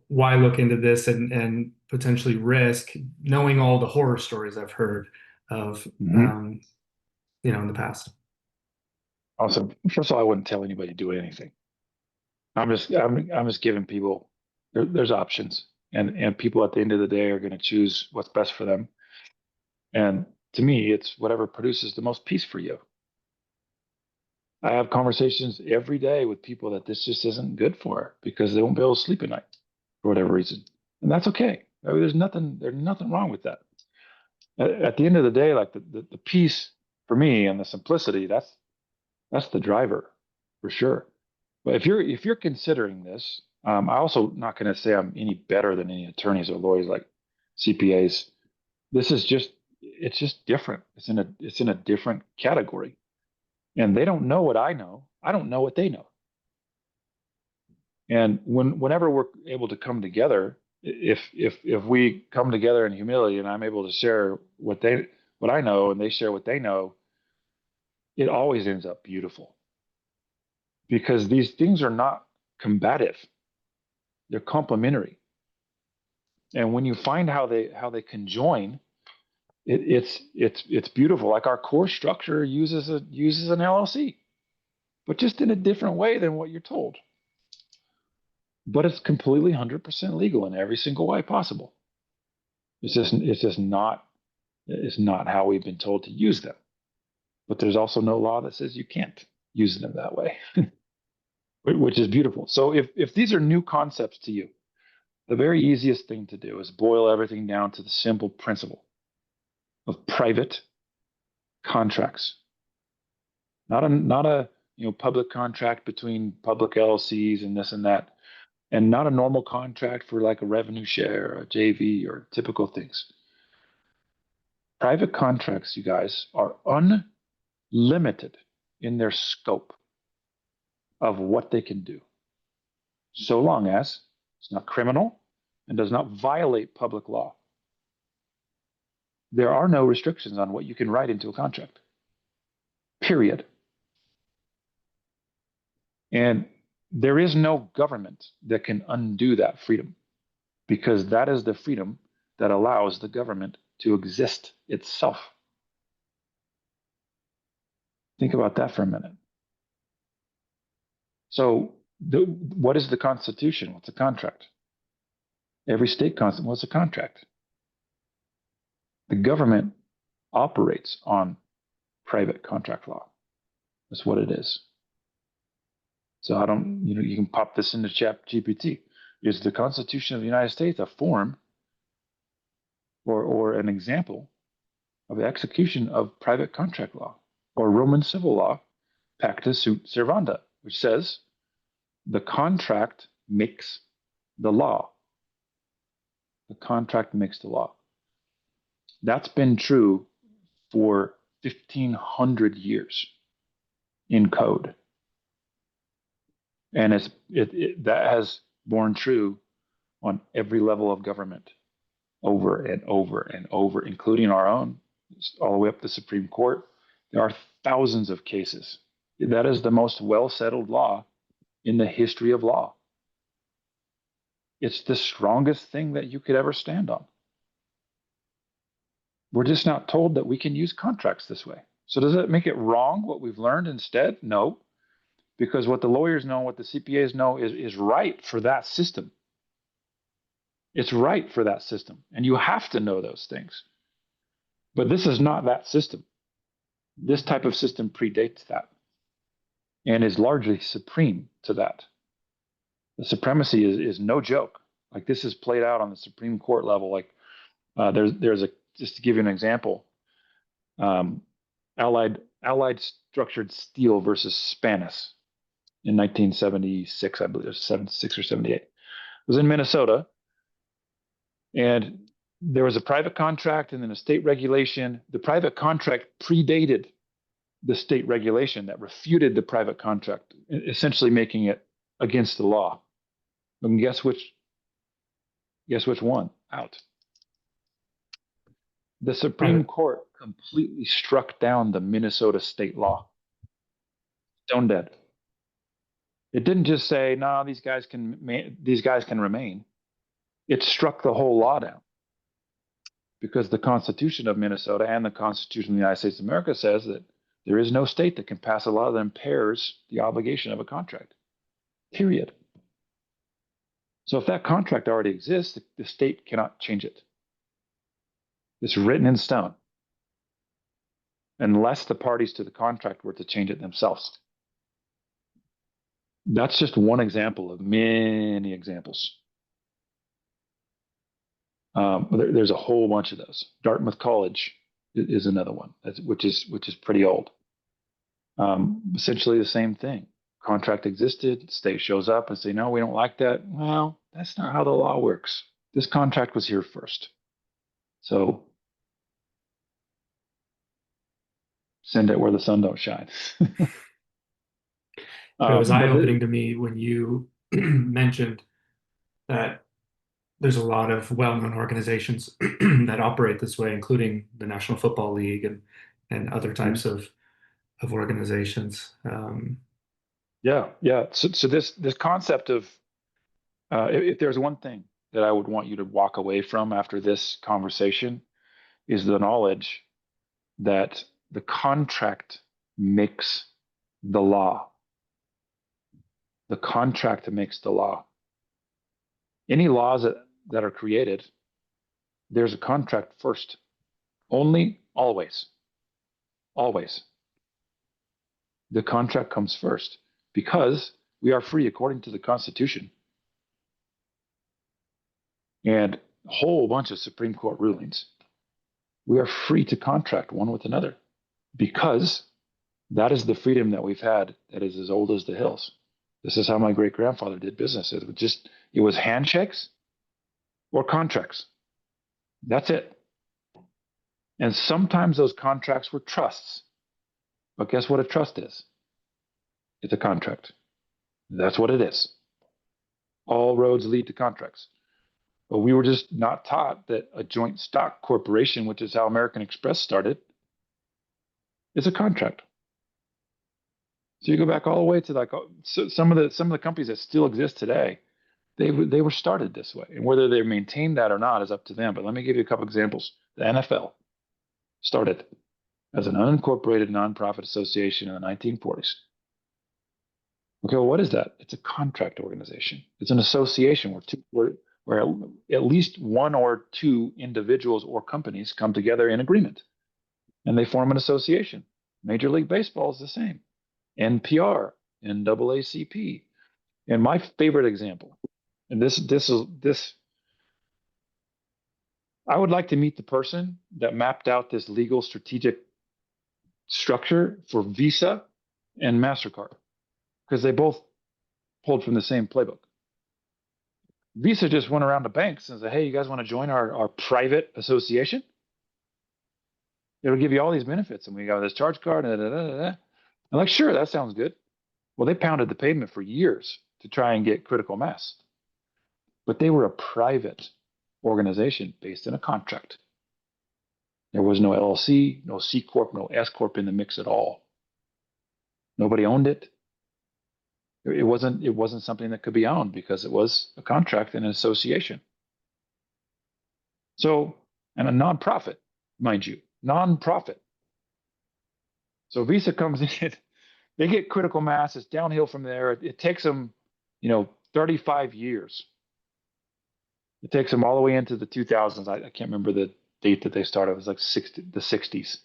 A: why look into this and potentially risk knowing all the horror stories I've heard of,
B: Mm-hmm.
A: in the past.
B: Awesome. First of all, I wouldn't tell anybody to do anything. I'm just giving people there's options, and people at the end of the day are going to choose what's best for them. And to me, it's whatever produces the most peace for you. I have conversations every day with people that this just isn't good for because they won't be able to sleep at night for whatever reason, and that's okay. I mean, there's nothing wrong with that. At the end of the day, like the peace for me and the simplicity, that's the driver for sure. But if you're considering this, I also not going to say I'm any better than any attorneys or lawyers like CPAs. This is just it's just different. It's in a different category, and they don't know what I know. I don't know what they know. And whenever we're able to come together, if we come together in humility, and I'm able to share what I know, and they share what they know, it always ends up beautiful because these things are not combative. They're complementary. And when you find how they conjoin, it's beautiful. Like our core structure uses an LLC, but just in a different way than what you're told. But it's completely 100% legal in every single way possible. It's just not how we've been told to use them. But there's also no law that says you can't use them that way, which is beautiful. So if these are new concepts to you, the very easiest thing to do is boil everything down to the simple principle of private contracts, not a public contract between public LLCs and this and that, and not a normal contract for like a revenue share, or a JV, or typical things. Private contracts, you guys, are unlimited in their scope of what they can do, so long as it's not criminal and does not violate public law. There are no restrictions on what you can write into a contract, period. And there is no government that can undo that freedom, because that is the freedom that allows the government to exist itself. Think about that for a minute. So, what is the Constitution? What's a contract? Every state constitution, what's a contract? The government operates on private contract law. That's what it is. So I don't, you can pop this into Chat GPT. Is the Constitution of the United States a form or an example of the execution of private contract law, or Roman civil law, pacta sunt servanda, which says the contract makes the law. The contract makes the law. That's been true for 1,500 years in code. And that has borne true on every level of government over and over and over, including our own, all the way up to the Supreme Court. There are thousands of cases. That is the most well-settled law in the history of law. It's the strongest thing that you could ever stand on. We're just not told that we can use contracts this way. So does that make it wrong, what we've learned instead? No, because what the lawyers know, what the CPAs know is right for that system. It's right for that system. And you have to know those things. But this is not that system. This type of system predates that and is largely supreme to that. The supremacy is no joke. Like, this is played out on the Supreme Court level. Like, there's a, just to give you an example, Allied Structured Steel versus Spanis in 1976, I believe, it was 76 or 78. It was in Minnesota, and there was a private contract and then a state regulation. The private contract predated the state regulation that refuted the private contract, essentially making it against the law. And guess which one out? The Supreme Court completely struck down the Minnesota state law. Stone dead. It didn't just say, no, these guys can remain. It struck the whole law down, because the Constitution of Minnesota and the Constitution of the United States of America says that there is no state that can pass a law that impairs the obligation of a contract, period. So if that contract already exists, the state cannot change it. It's written in stone, unless the parties to the contract were to change it themselves. That's just one example of many examples. There's a whole bunch of those. Dartmouth College is another one, which is pretty old. Essentially the same thing. Contract existed, state shows up and say, no, we don't like that. Well, that's not how the law works. This contract was here first. So send it where the sun don't shine.
A: It was eye-opening to me when you mentioned that there's a lot of well-known organizations that operate this way, including the National Football League and other types of of organizations.
B: Yeah, yeah. So this concept of if there's one thing that I would want you to walk away from after this conversation is the knowledge that the contract makes the law. The contract makes the law. Any laws that are created, there's a contract first. Only, always, always. The contract comes first because we are free according to the Constitution and a whole bunch of Supreme Court rulings. We are free to contract one with another because that is the freedom that we've had that is as old as the hills. This is how my great grandfather did business. It was handshakes or contracts. That's it. And sometimes those contracts were trusts. But guess what a trust is? It's a contract. That's what it is. All roads lead to contracts. But we were just not taught that a joint stock corporation, which is how American Express started, is a contract. So you go back all the way to like some of the companies that still exist today, they were started this way. And whether they maintain that or not is up to them. But let me give you a couple examples. The NFL started as an unincorporated nonprofit association in the 1940s. Okay, well, what is that? It's a contract organization. It's an association where at least one or two individuals or companies come together in agreement, and they form an association. Major League Baseball is the same. NPR, NAACP, and my favorite example, and this. I would like to meet the person that mapped out this legal strategic structure for Visa and MasterCard because they both pulled from the same playbook. Visa just went around to banks and said, hey, you guys want to join our private association? It'll give you all these benefits. And we got this charge card. I'm like, sure, that sounds good. Well, they pounded the pavement for years to try and get critical mass. But they were a private organization based in a contract. There was no LLC, no C Corp, no S Corp in the mix at all. Nobody owned it. It wasn't something that could be owned because it was a contract and an association. So, and a nonprofit, mind you, nonprofit. So Visa comes in, they get critical mass. It's downhill from there. It takes them, 35 years. It takes them all the way into the 2000s. I can't remember the date that they started. It was like the 60s.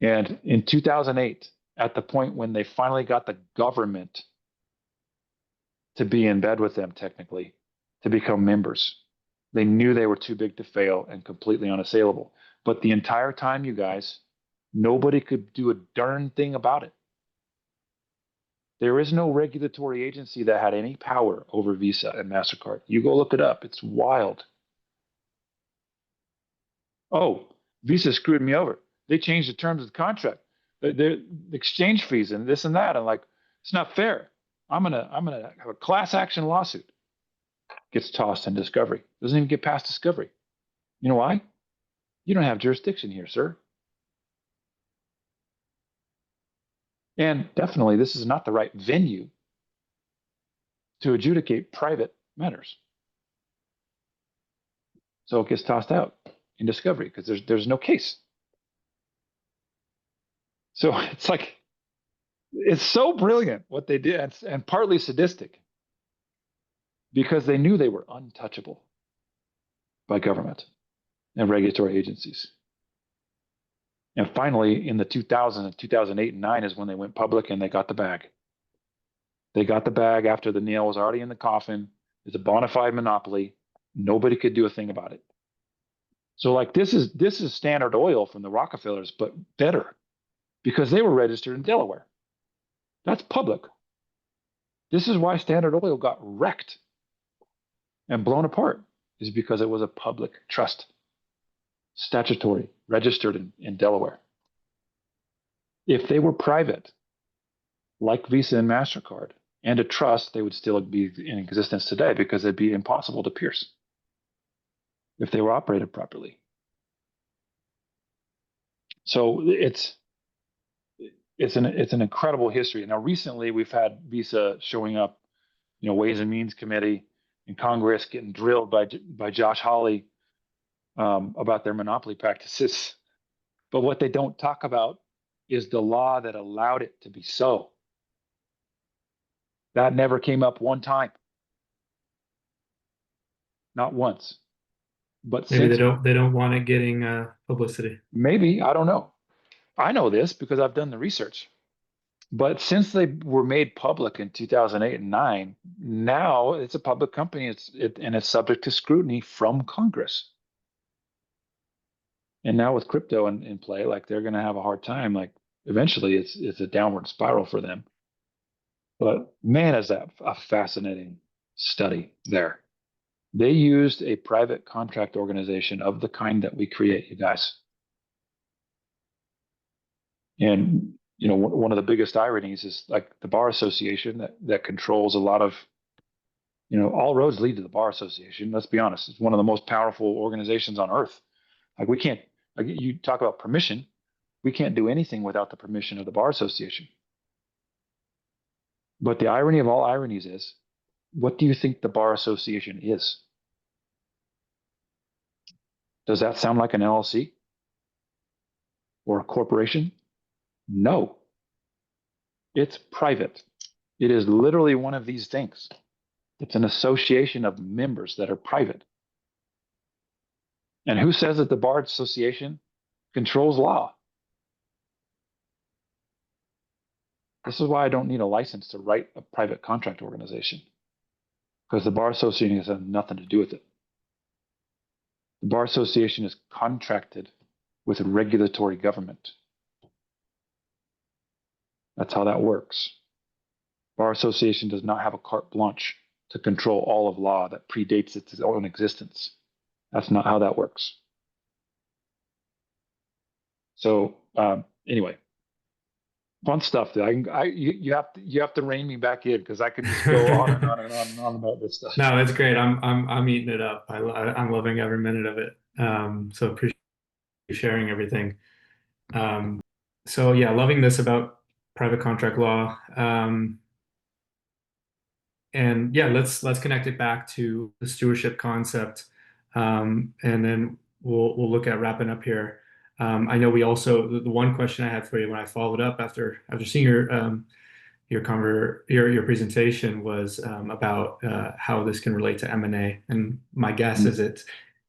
B: And in 2008, at the point when they finally got the government to be in bed with them, technically, to become members, they knew they were too big to fail and completely unassailable. But the entire time, you guys, nobody could do a darn thing about it. There is no regulatory agency that had any power over Visa and MasterCard. You go look it up. It's wild. Oh, Visa screwed me over. They changed the terms of the contract. The exchange fees and this and that. I'm like, it's not fair. I'm gonna have a class action lawsuit. Gets tossed in discovery. Doesn't even get past discovery. You know why? You don't have jurisdiction here, sir. And definitely, this is not the right venue to adjudicate private matters. So it gets tossed out in discovery because there's no case. So it's like, it's so brilliant what they did, and partly sadistic because they knew they were untouchable by government and regulatory agencies. And finally, in the 2000s, 2008 and 9 is when they went public and they got the bag. They got the bag after the nail was already in the coffin. It's a bona fide monopoly. Nobody could do a thing about it. So like this is Standard Oil from the Rockefellers, but better because they were registered in Delaware. That's public. This is why Standard Oil got wrecked and blown apart, is because it was a public trust, statutory, registered in Delaware. If they were private, like Visa and MasterCard, and a trust, they would still be in existence today because it'd be impossible to pierce if they were operated properly. So it's an incredible history. Now, recently we've had Visa showing up, Ways and Means Committee in Congress getting drilled by Josh Hawley about their monopoly practices. But what they don't talk about is the law that allowed it to be so. That never came up one time, not once. But
A: Maybe
B: since
A: they don't want it getting publicity.
B: maybe, I don't know. I know this because I've done the research. But since they were made public in 2008 and 9, now it's a public company. And it's subject to scrutiny from Congress. And now with crypto in play, like they're going to have a hard time. Like eventually, it's a downward spiral for them. But man, is that a fascinating study there. They used a private contract organization of the kind that we create, you guys. And one of the biggest ironies is like the bar association that controls a lot of, all roads lead to the bar association. Let's be honest; it's one of the most powerful organizations on earth. Like we can't, like you talk about permission, we can't do anything without the permission of the bar association. But the irony of all ironies is, what do you think the bar association is? Does that sound like an LLC or a corporation? No, it's private. It is literally one of these things. It's an association of members that are private. And who says that the bar association controls law? This is why I don't need a license to write a private contract organization, because the bar association has nothing to do with it. The bar association is contracted with a regulatory government. That's how that works. Bar association does not have a carte blanche to control all of law that predates its own existence. That's not how that works. So anyway, fun stuff. You have to rein me back in because I can just go on and on and on and on about this stuff.
A: No, it's great. I'm eating it up. I'm loving every minute of it. So appreciate you sharing everything. So yeah, loving this about private contract law. And yeah, let's connect it back to the stewardship concept, and then we'll look at wrapping up here. I know we also the one question I had for you when I followed up after seeing your presentation was about how this can relate to M&A, and my guess is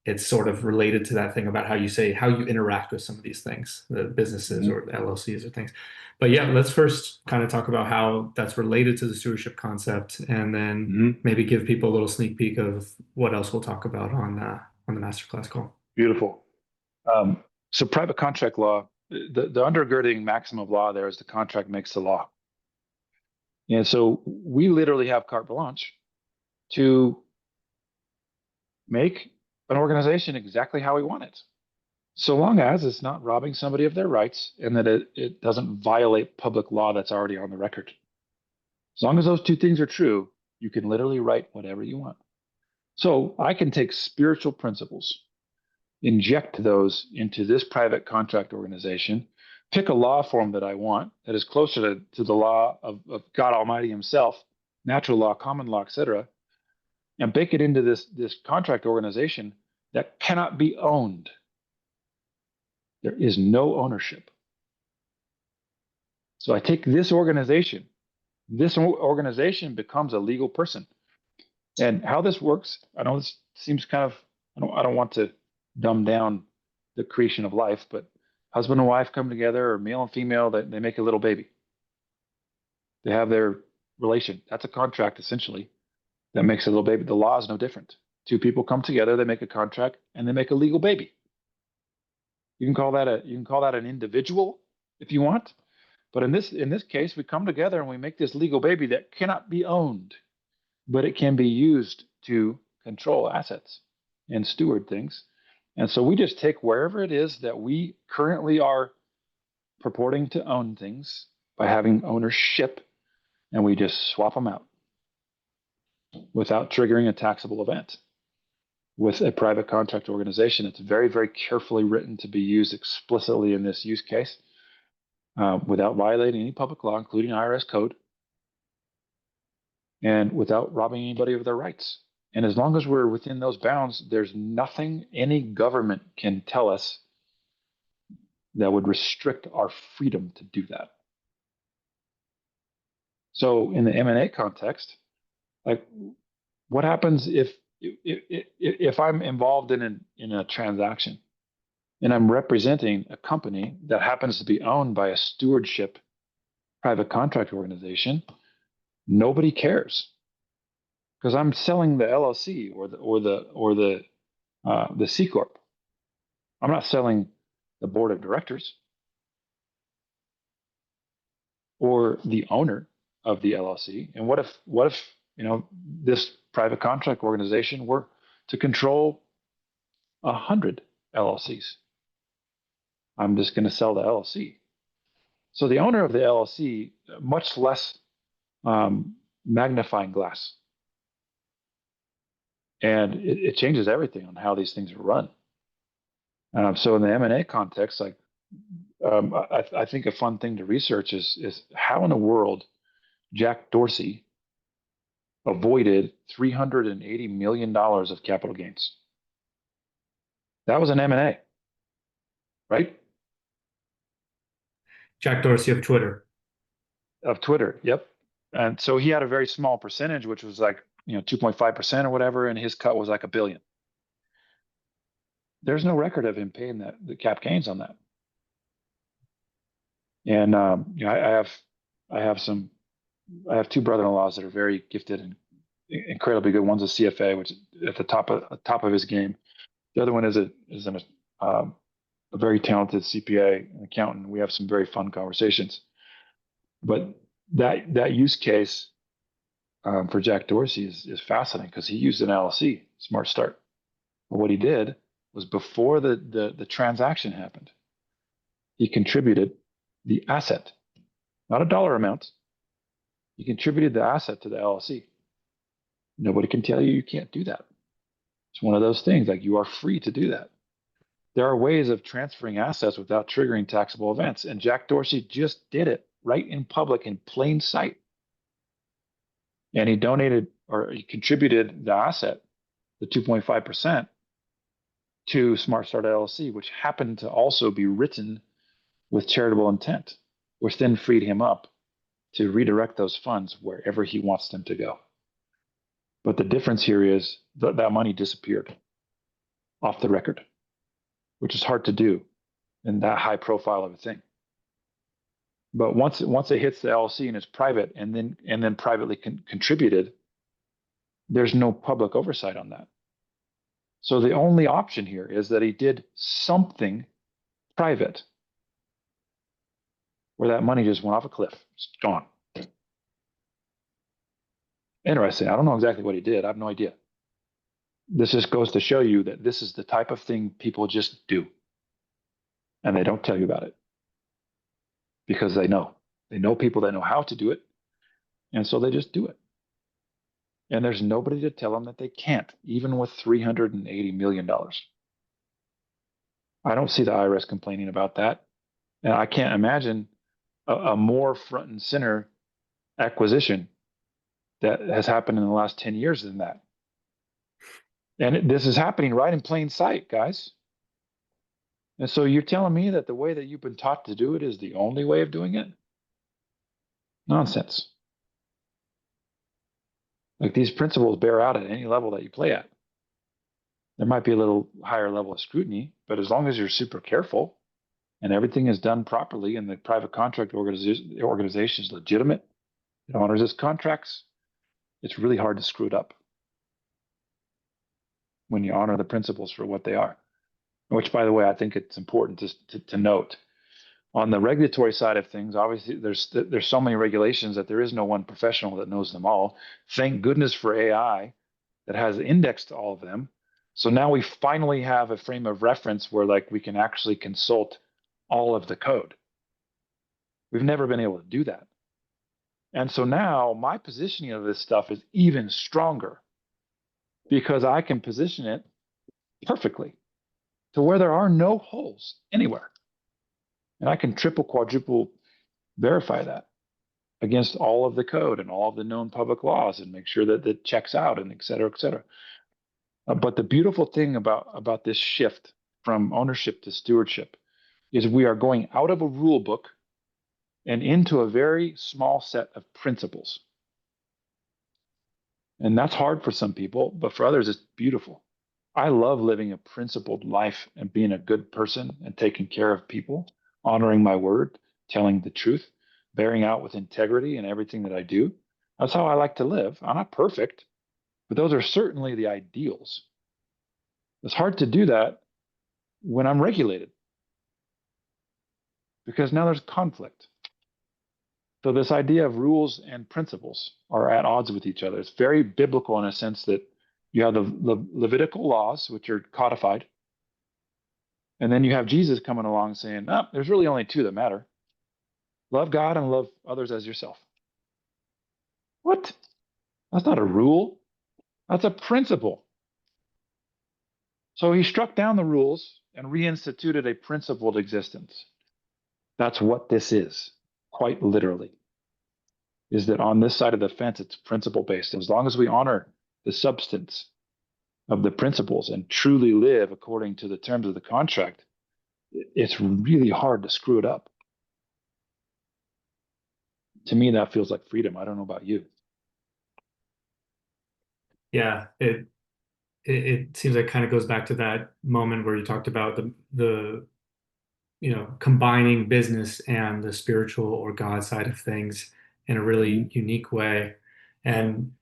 A: it's sort of related to that thing about how you interact with some of these things, the businesses or the LLCs or things. But yeah, let's first kind of talk about how that's related to the stewardship concept, and then maybe give people a little sneak peek of what else we'll talk about on the masterclass call.
B: Beautiful. So private contract law, the undergirding maxim of law there is the contract makes the law. And so we literally have carte blanche to make an organization exactly how we want it, so long as it's not robbing somebody of their rights and that it doesn't violate public law that's already on the record. As long as those two things are true, you can literally write whatever you want. So I can take spiritual principles, inject those into this private contract organization, pick a law form that I want that is closer to the law of God Almighty himself, natural law, common law, etc., and bake it into this contract organization that cannot be owned. There is no ownership. So I take this organization becomes a legal person. And how this works, I know this seems kind of, I don't want to dumb down the creation of life, but husband and wife come together, or male and female, that they make a little baby. They have their relation. That's a contract, essentially, that makes a little baby. The law is no different. Two people come together, they make a contract, and they make a legal baby. You can call that an individual if you want, but in this case, we come together and we make this legal baby that cannot be owned, but it can be used to control assets and steward things. And so we just take wherever it is that we currently are purporting to own things by having ownership, and we just swap them out without triggering a taxable event. With a private contract organization, it's very, very carefully written to be used explicitly in this use case. without violating any public law, including IRS code, and without robbing anybody of their rights. And as long as we're within those bounds, there's nothing any government can tell us that would restrict our freedom to do that. So in the M&A context, like, what happens if I'm involved in a transaction and I'm representing a company that happens to be owned by a stewardship private contract organization? Nobody cares, because I'm selling the LLC or the C corp. I'm not selling the board of directors or the owner of the LLC. And what if this private contract organization were to control 100 LLCs? I'm just going to sell the LLC. So the owner of the LLC, much less magnifying glass, and it changes everything on how these things are run. So in the M&A context, like, I think a fun thing to research is how in the world Jack Dorsey avoided $380 million of capital gains. That was an M&A, right?
A: Jack Dorsey of Twitter.
B: Of Twitter, yep. And so he had a very small percentage, which was like 2.5% or whatever, and his cut was like $1 billion. There's no record of him paying the cap gains on that. And I have two brother-in-laws that are very gifted and incredibly good. One's a CFA, which is at the top of his game. The other one is a very talented CPA and accountant. We have some very fun conversations. But that use case for Jack Dorsey is fascinating, because he used an LLC, Smart Start. But what he did was, before the transaction happened, he contributed the asset, not a dollar amount. He contributed the asset to the LLC. Nobody can tell you can't do that. It's one of those things, like, you are free to do that. There are ways of transferring assets without triggering taxable events, and Jack Dorsey just did it right in public, in plain sight. And he donated, or he contributed the asset, the 2.5%, to Smart Start LLC, which happened to also be written with charitable intent, which then freed him up to redirect those funds wherever he wants them to go. But the difference here is that money disappeared off the record, which is hard to do in that high profile of a thing. But once it hits the LLC and it's private, and then privately contributed, there's no public oversight on that. So the only option here is that he did something private, where that money just went off a cliff. It's gone. Interesting. I don't know exactly what he did. I have no idea. This just goes to show you that this is the type of thing people just do. And they don't tell you about it, because they know. They know people that know how to do it. And so they just do it. And there's nobody to tell them that they can't, even with $380 million. I don't see the IRS complaining about that. And I can't imagine a more front and center acquisition that has happened in the last 10 years than that. And this is happening right in plain sight, guys. And so you're telling me that the way that you've been taught to do it is the only way of doing it? Nonsense. Like, these principles bear out at any level that you play at. There might be a little higher level of scrutiny, but as long as you're super careful and everything is done properly, and the private contract organization is legitimate, it honors its contracts, it's really hard to screw it up when you honor the principles for what they are. Which, by the way, I think it's important to note. On the regulatory side of things, obviously, there's so many regulations that there is no one professional that knows them all. Thank goodness for AI that has indexed all of them. So now we finally have a frame of reference where, like, we can actually consult all of the code. We've never been able to do that. And so now my positioning of this stuff is even stronger, because I can position it perfectly to where there are no holes anywhere. And I can triple, quadruple verify that against all of the code and all of the known public laws and make sure that it checks out and et cetera, et cetera. But the beautiful thing about this shift from ownership to stewardship is we are going out of a rule book and into a very small set of principles. And that's hard for some people, but for others, it's beautiful. I love living a principled life and being a good person and taking care of people, honoring my word, telling the truth, bearing out with integrity in everything that I do. That's how I like to live. I'm not perfect, but those are certainly the ideals. It's hard to do that when I'm regulated because now there's conflict. So this idea of rules and principles are at odds with each other. It's very biblical in a sense that you have the Levitical laws, which are codified, and then you have Jesus coming along saying, "Oh, there's really only two that matter: love God and love others as yourself." What? That's not a rule. That's a principle. So he struck down the rules and reinstituted a principled existence. That's what this is, quite literally. Is that on this side of the fence, it's principle based. As long as we honor the substance of the principles and truly live according to the terms of the contract, it's really hard to screw it up. To me, that feels like freedom. I don't know about you.
A: Yeah, it seems like kind of goes back to that moment where you talked about the combining business and the spiritual or God side of things in a really
B: Mm-hmm.
A: unique way. And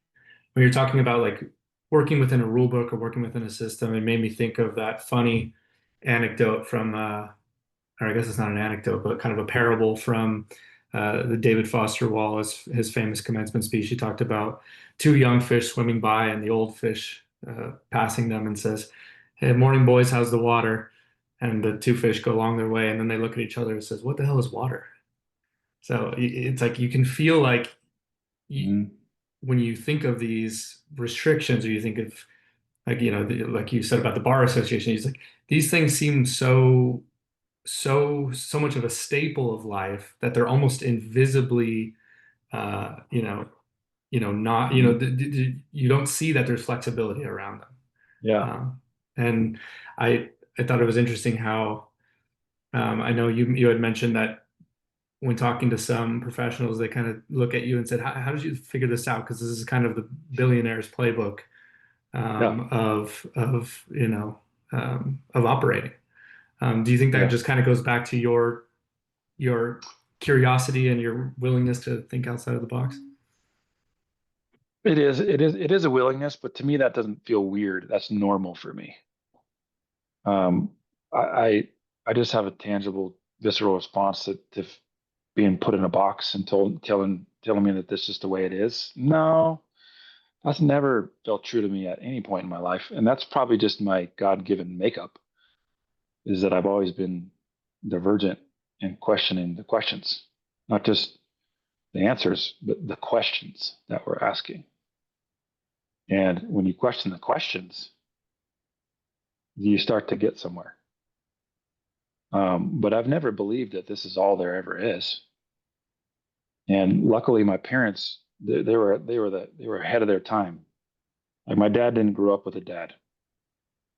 A: when you're talking about like working within a rule book or working within a system, it made me think of that funny anecdote from or I guess it's not an anecdote, but kind of a parable from the David Foster Wallace, his famous commencement speech. He talked about two young fish swimming by and the old fish passing them and says, "Hey, morning, boys, how's the water?" And the two fish go along their way, and then they look at each other and says, "What the hell is water?" So it's like you can feel like you,
B: Mm-hmm.
A: when you think of these restrictions, or you think of like like you said about the bar association, he's like these things seem so much of a staple of life that they're almost invisibly uh you know not
B: Mm-hmm.
A: you don't see that there's flexibility around them.
B: Yeah.
A: And I thought it was interesting how I know you had mentioned that when talking to some professionals they kind of look at you and said, how did you figure this out, because this is kind of the billionaires playbook
B: Yeah.
A: of operating. Do you think that
B: Yeah.
A: just kind of goes back to your curiosity and your willingness to think outside of the box?
B: It is. It is a willingness, but to me, that doesn't feel weird. That's normal for me. Um, I, I, I just have a tangible, visceral response to being put in a box and telling me that this is just the way it is. No, that's never felt true to me at any point in my life, and that's probably just my God-given makeup. Is that I've always been divergent and questioning the questions, not just the answers, but the questions that we're asking. And when you question the questions, you start to get somewhere. But I've never believed that this is all there ever is. And luckily, my parents they were ahead of their time. Like my dad didn't grow up with a dad.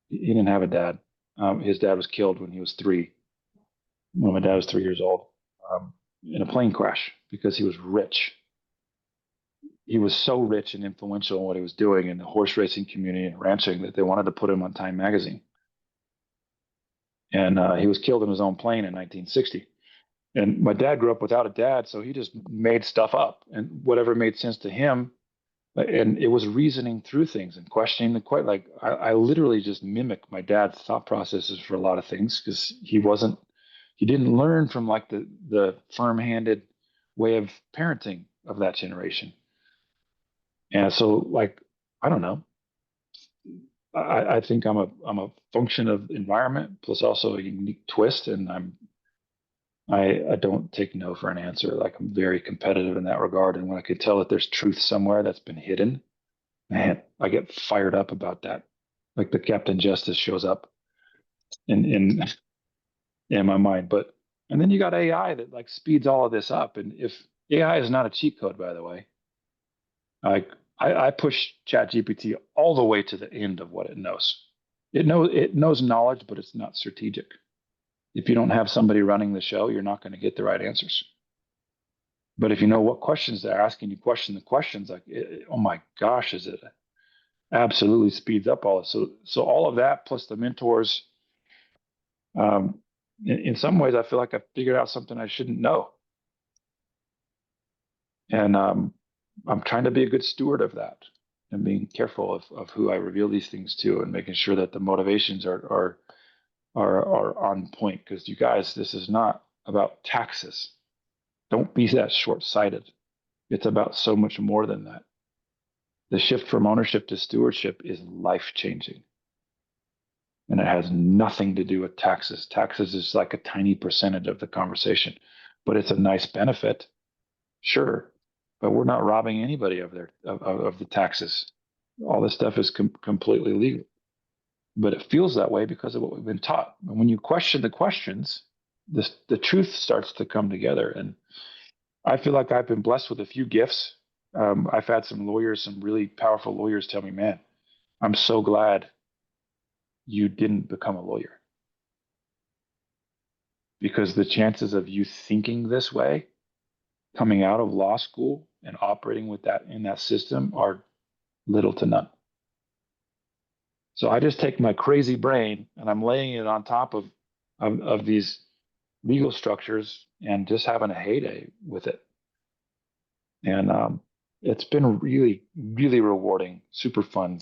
B: He didn't have a dad. His dad was killed when he was three. When my dad was 3 years old, in a plane crash because he was rich. He was so rich and influential in what he was doing in the horse racing community and ranching that they wanted to put him on Time magazine. And he was killed in his own plane in 1960. And my dad grew up without a dad, so he just made stuff up and whatever made sense to him. And it was reasoning through things and questioning the quite like I literally just mimic my dad's thought processes for a lot of things because he didn't learn from like the firm-handed way of parenting of that generation. And so like I don't know. I think I'm a function of environment plus also a unique twist, and I don't take no for an answer. Like I'm very competitive in that regard, and when I could tell that there's truth somewhere that's been hidden, man, I get fired up about that. Like the Captain Justice shows up in in my mind. But And then you got AI that like speeds all of this up. And if AI is not a cheat code, by the way, like I push ChatGPT all the way to the end of what it knows. It knows knowledge, but it's not strategic. If you don't have somebody running the show, you're not going to get the right answers. But if you know what questions they're asking, you question the questions. Like, oh my gosh, is it absolutely speeds up all this. So all of that plus the mentors. Um, in some ways, I feel like I figured out something I shouldn't know, and I'm trying to be a good steward of that and being careful of who I reveal these things to, and making sure that the motivations are on point. Because you guys, this is not about taxes. Don't be that short-sighted. It's about so much more than that. The shift from ownership to stewardship is life-changing. And it has nothing to do with taxes. Taxes is like a tiny percentage of the conversation, but it's a nice benefit, sure. But we're not robbing anybody of the taxes. All this stuff is completely legal, but it feels that way because of what we've been taught. And when you question the questions, the truth starts to come together. And I feel like I've been blessed with a few gifts. I've had some lawyers, some really powerful lawyers, tell me, "Man, I'm so glad you didn't become a lawyer, because the chances of you thinking this way coming out of law school and operating with that in that system are little to none." So I just take my crazy brain and I'm laying it on top of these legal structures and just having a heyday with it. And it's been really, really rewarding, super fun,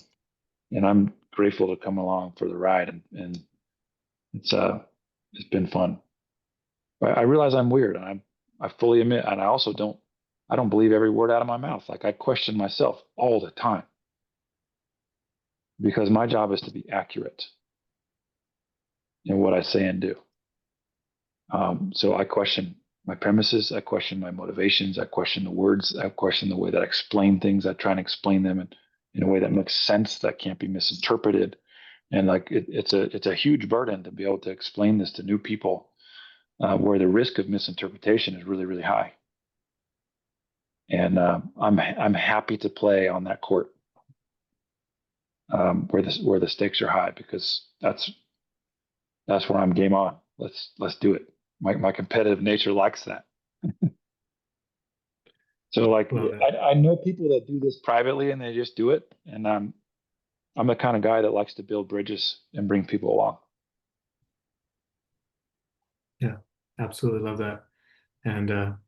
B: and I'm grateful to come along for the ride. And it's been fun. I realize I'm weird, and I fully admit, and I don't believe every word out of my mouth. Like I question myself all the time because my job is to be accurate in what I say and do. So I question my premises, I question my motivations, I question the words, I question the way that I explain things. I try and explain them in a way that makes sense, that can't be misinterpreted. And like it's a huge burden to be able to explain this to new people, where the risk of misinterpretation is really, really high. And I'm happy to play on that court, where the stakes are high, because that's where I'm game on. Let's do it. My competitive nature likes that. So like
A: Love it.
B: I know people that do this privately and they just do it, and I'm the kind of guy that likes to build bridges and bring people along.
A: Yeah, absolutely love that. And I'm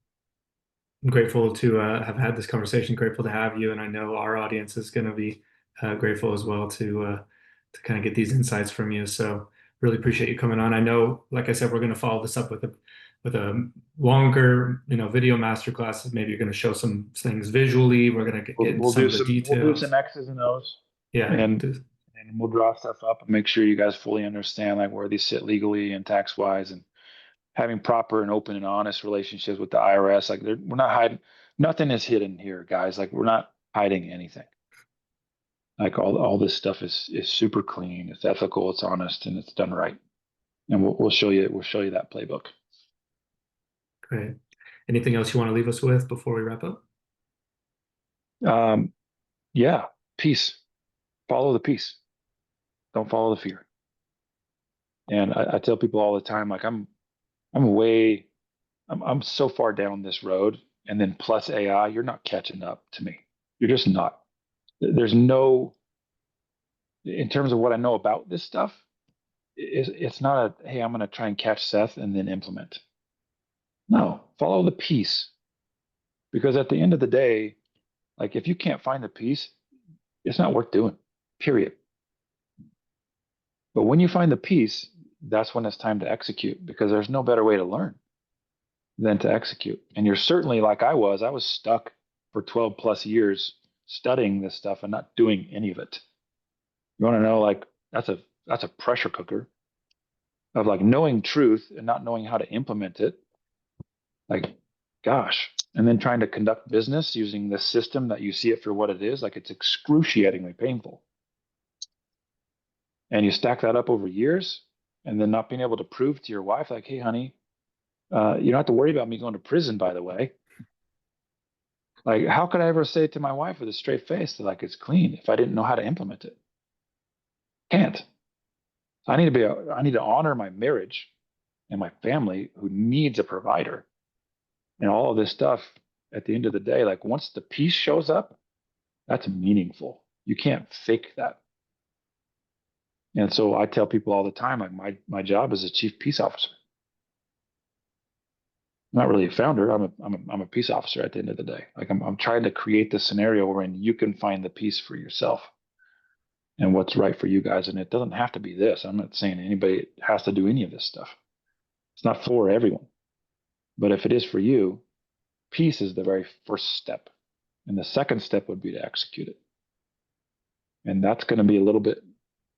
A: grateful to have had this conversation, grateful to have you. And I know our audience is going to be grateful as well to kind of get these insights from you. So really appreciate you coming on. I know, like I said, we're going to follow this up with a longer, video masterclass. Maybe you're going to show some things visually. We're going to get into some of the
B: We'll do
A: details.
B: some X's and O's,
A: Yeah,
B: and we'll draw stuff up and make sure you guys fully understand like where these sit legally and tax wise, and having proper and open and honest relationships with the IRS. Like we're not hiding. Nothing is hidden here, guys. Like we're not hiding anything. Like all this stuff is super clean. It's ethical. It's honest, and it's done right. And we'll show you that playbook.
A: great. Anything else you want to leave us with before we wrap up?
B: Um, yeah, peace. Follow the peace. Don't follow the fear. And I tell people all the time, like I'm way I'm so far down this road, and then plus AI, you're not catching up to me. You're just not. There's no, in terms of what I know about this stuff, it's not a, hey, I'm going to try and catch Seth and then implement. No, follow the peace. Because at the end of the day, like if you can't find the peace, it's not worth doing, period. But when you find the peace, that's when it's time to execute, because there's no better way to learn than to execute. And you're certainly like I was stuck for 12 plus years studying this stuff and not doing any of it. You want to know, like that's a pressure cooker of like knowing truth and not knowing how to implement it. Like, gosh. And then trying to conduct business using the system that you see it for what it is, like it's excruciatingly painful. And you stack that up over years, and then not being able to prove to your wife, like, hey, honey, You don't have to worry about me going to prison, by the way. Like, how could I ever say to my wife with a straight face that like it's clean if I didn't know how to implement it? Can't. I need to honor my marriage and my family who needs a provider and all of this stuff. At the end of the day, like once the peace shows up, that's meaningful. You can't fake that. And so I tell people all the time, like my job is a chief peace officer. I'm not really a founder. I'm a peace officer at the end of the day. Like I'm trying to create the scenario wherein you can find the peace for yourself and what's right for you guys. And it doesn't have to be this. I'm not saying anybody has to do any of this stuff. It's not for everyone. But if it is for you, peace is the very first step. And the second step would be to execute it. And that's going to be a little bit,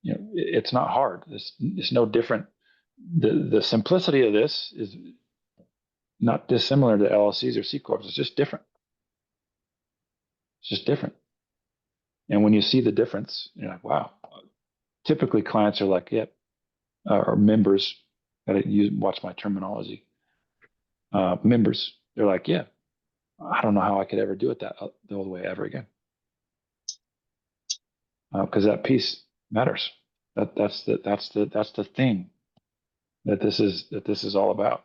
B: it's not hard. It's no different. The simplicity of this is not dissimilar to LLCs or C Corps. It's just different. It's just different. And when you see the difference, you're like, wow. Typically, clients are like, yep, or members. Got to watch my terminology. Members, they're like, yeah, I don't know how I could ever do it the old way ever again. Because that piece matters. That's the thing that this is all about.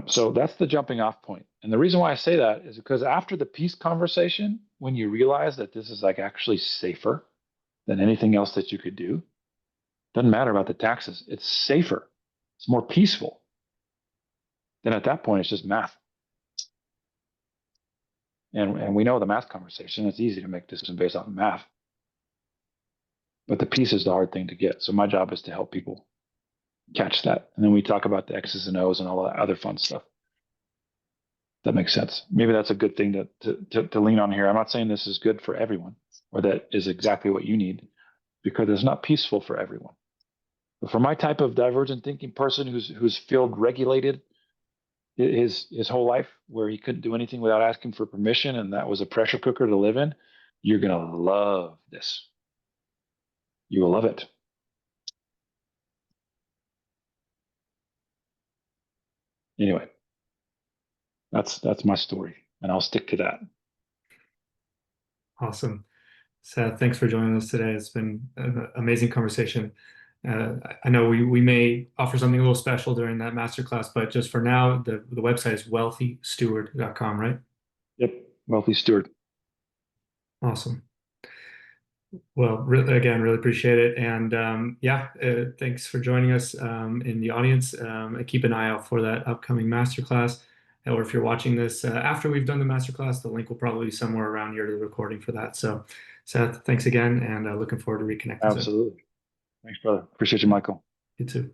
B: So that's the jumping off point. And the reason why I say that is because after the peace conversation, when you realize that this is like actually safer than anything else that you could do, doesn't matter about the taxes. It's safer. It's more peaceful. Then at that point, it's just math. And we know the math conversation. It's easy to make decisions based on math. But the piece is the hard thing to get. So my job is to help people catch that. And then we talk about the X's and O's and all that other fun stuff. That makes sense. Maybe that's a good thing to lean on here. I'm not saying this is good for everyone or that is exactly what you need, because it's not peaceful for everyone. But for my type of divergent thinking person who's field regulated his whole life, where he couldn't do anything without asking for permission, and that was a pressure cooker to live in, you're gonna love this. You will love it. Anyway, that's my story, and I'll stick to that.
A: Awesome. Seth, thanks for joining us today. It's been an amazing conversation. I know we may offer something a little special during that masterclass, but just for now, the website is wealthysteward.com, right?
B: Yep, Wealthy Steward.
A: Awesome. Well, again, really appreciate it. And yeah, thanks for joining us in the audience. Keep an eye out for that upcoming masterclass. Or if you're watching this after we've done the masterclass, the link will probably be somewhere around here to the recording for that. So, Seth, thanks again, and looking forward to reconnecting soon.
B: Absolutely. Thanks, brother. Appreciate you, Michael.
A: You too.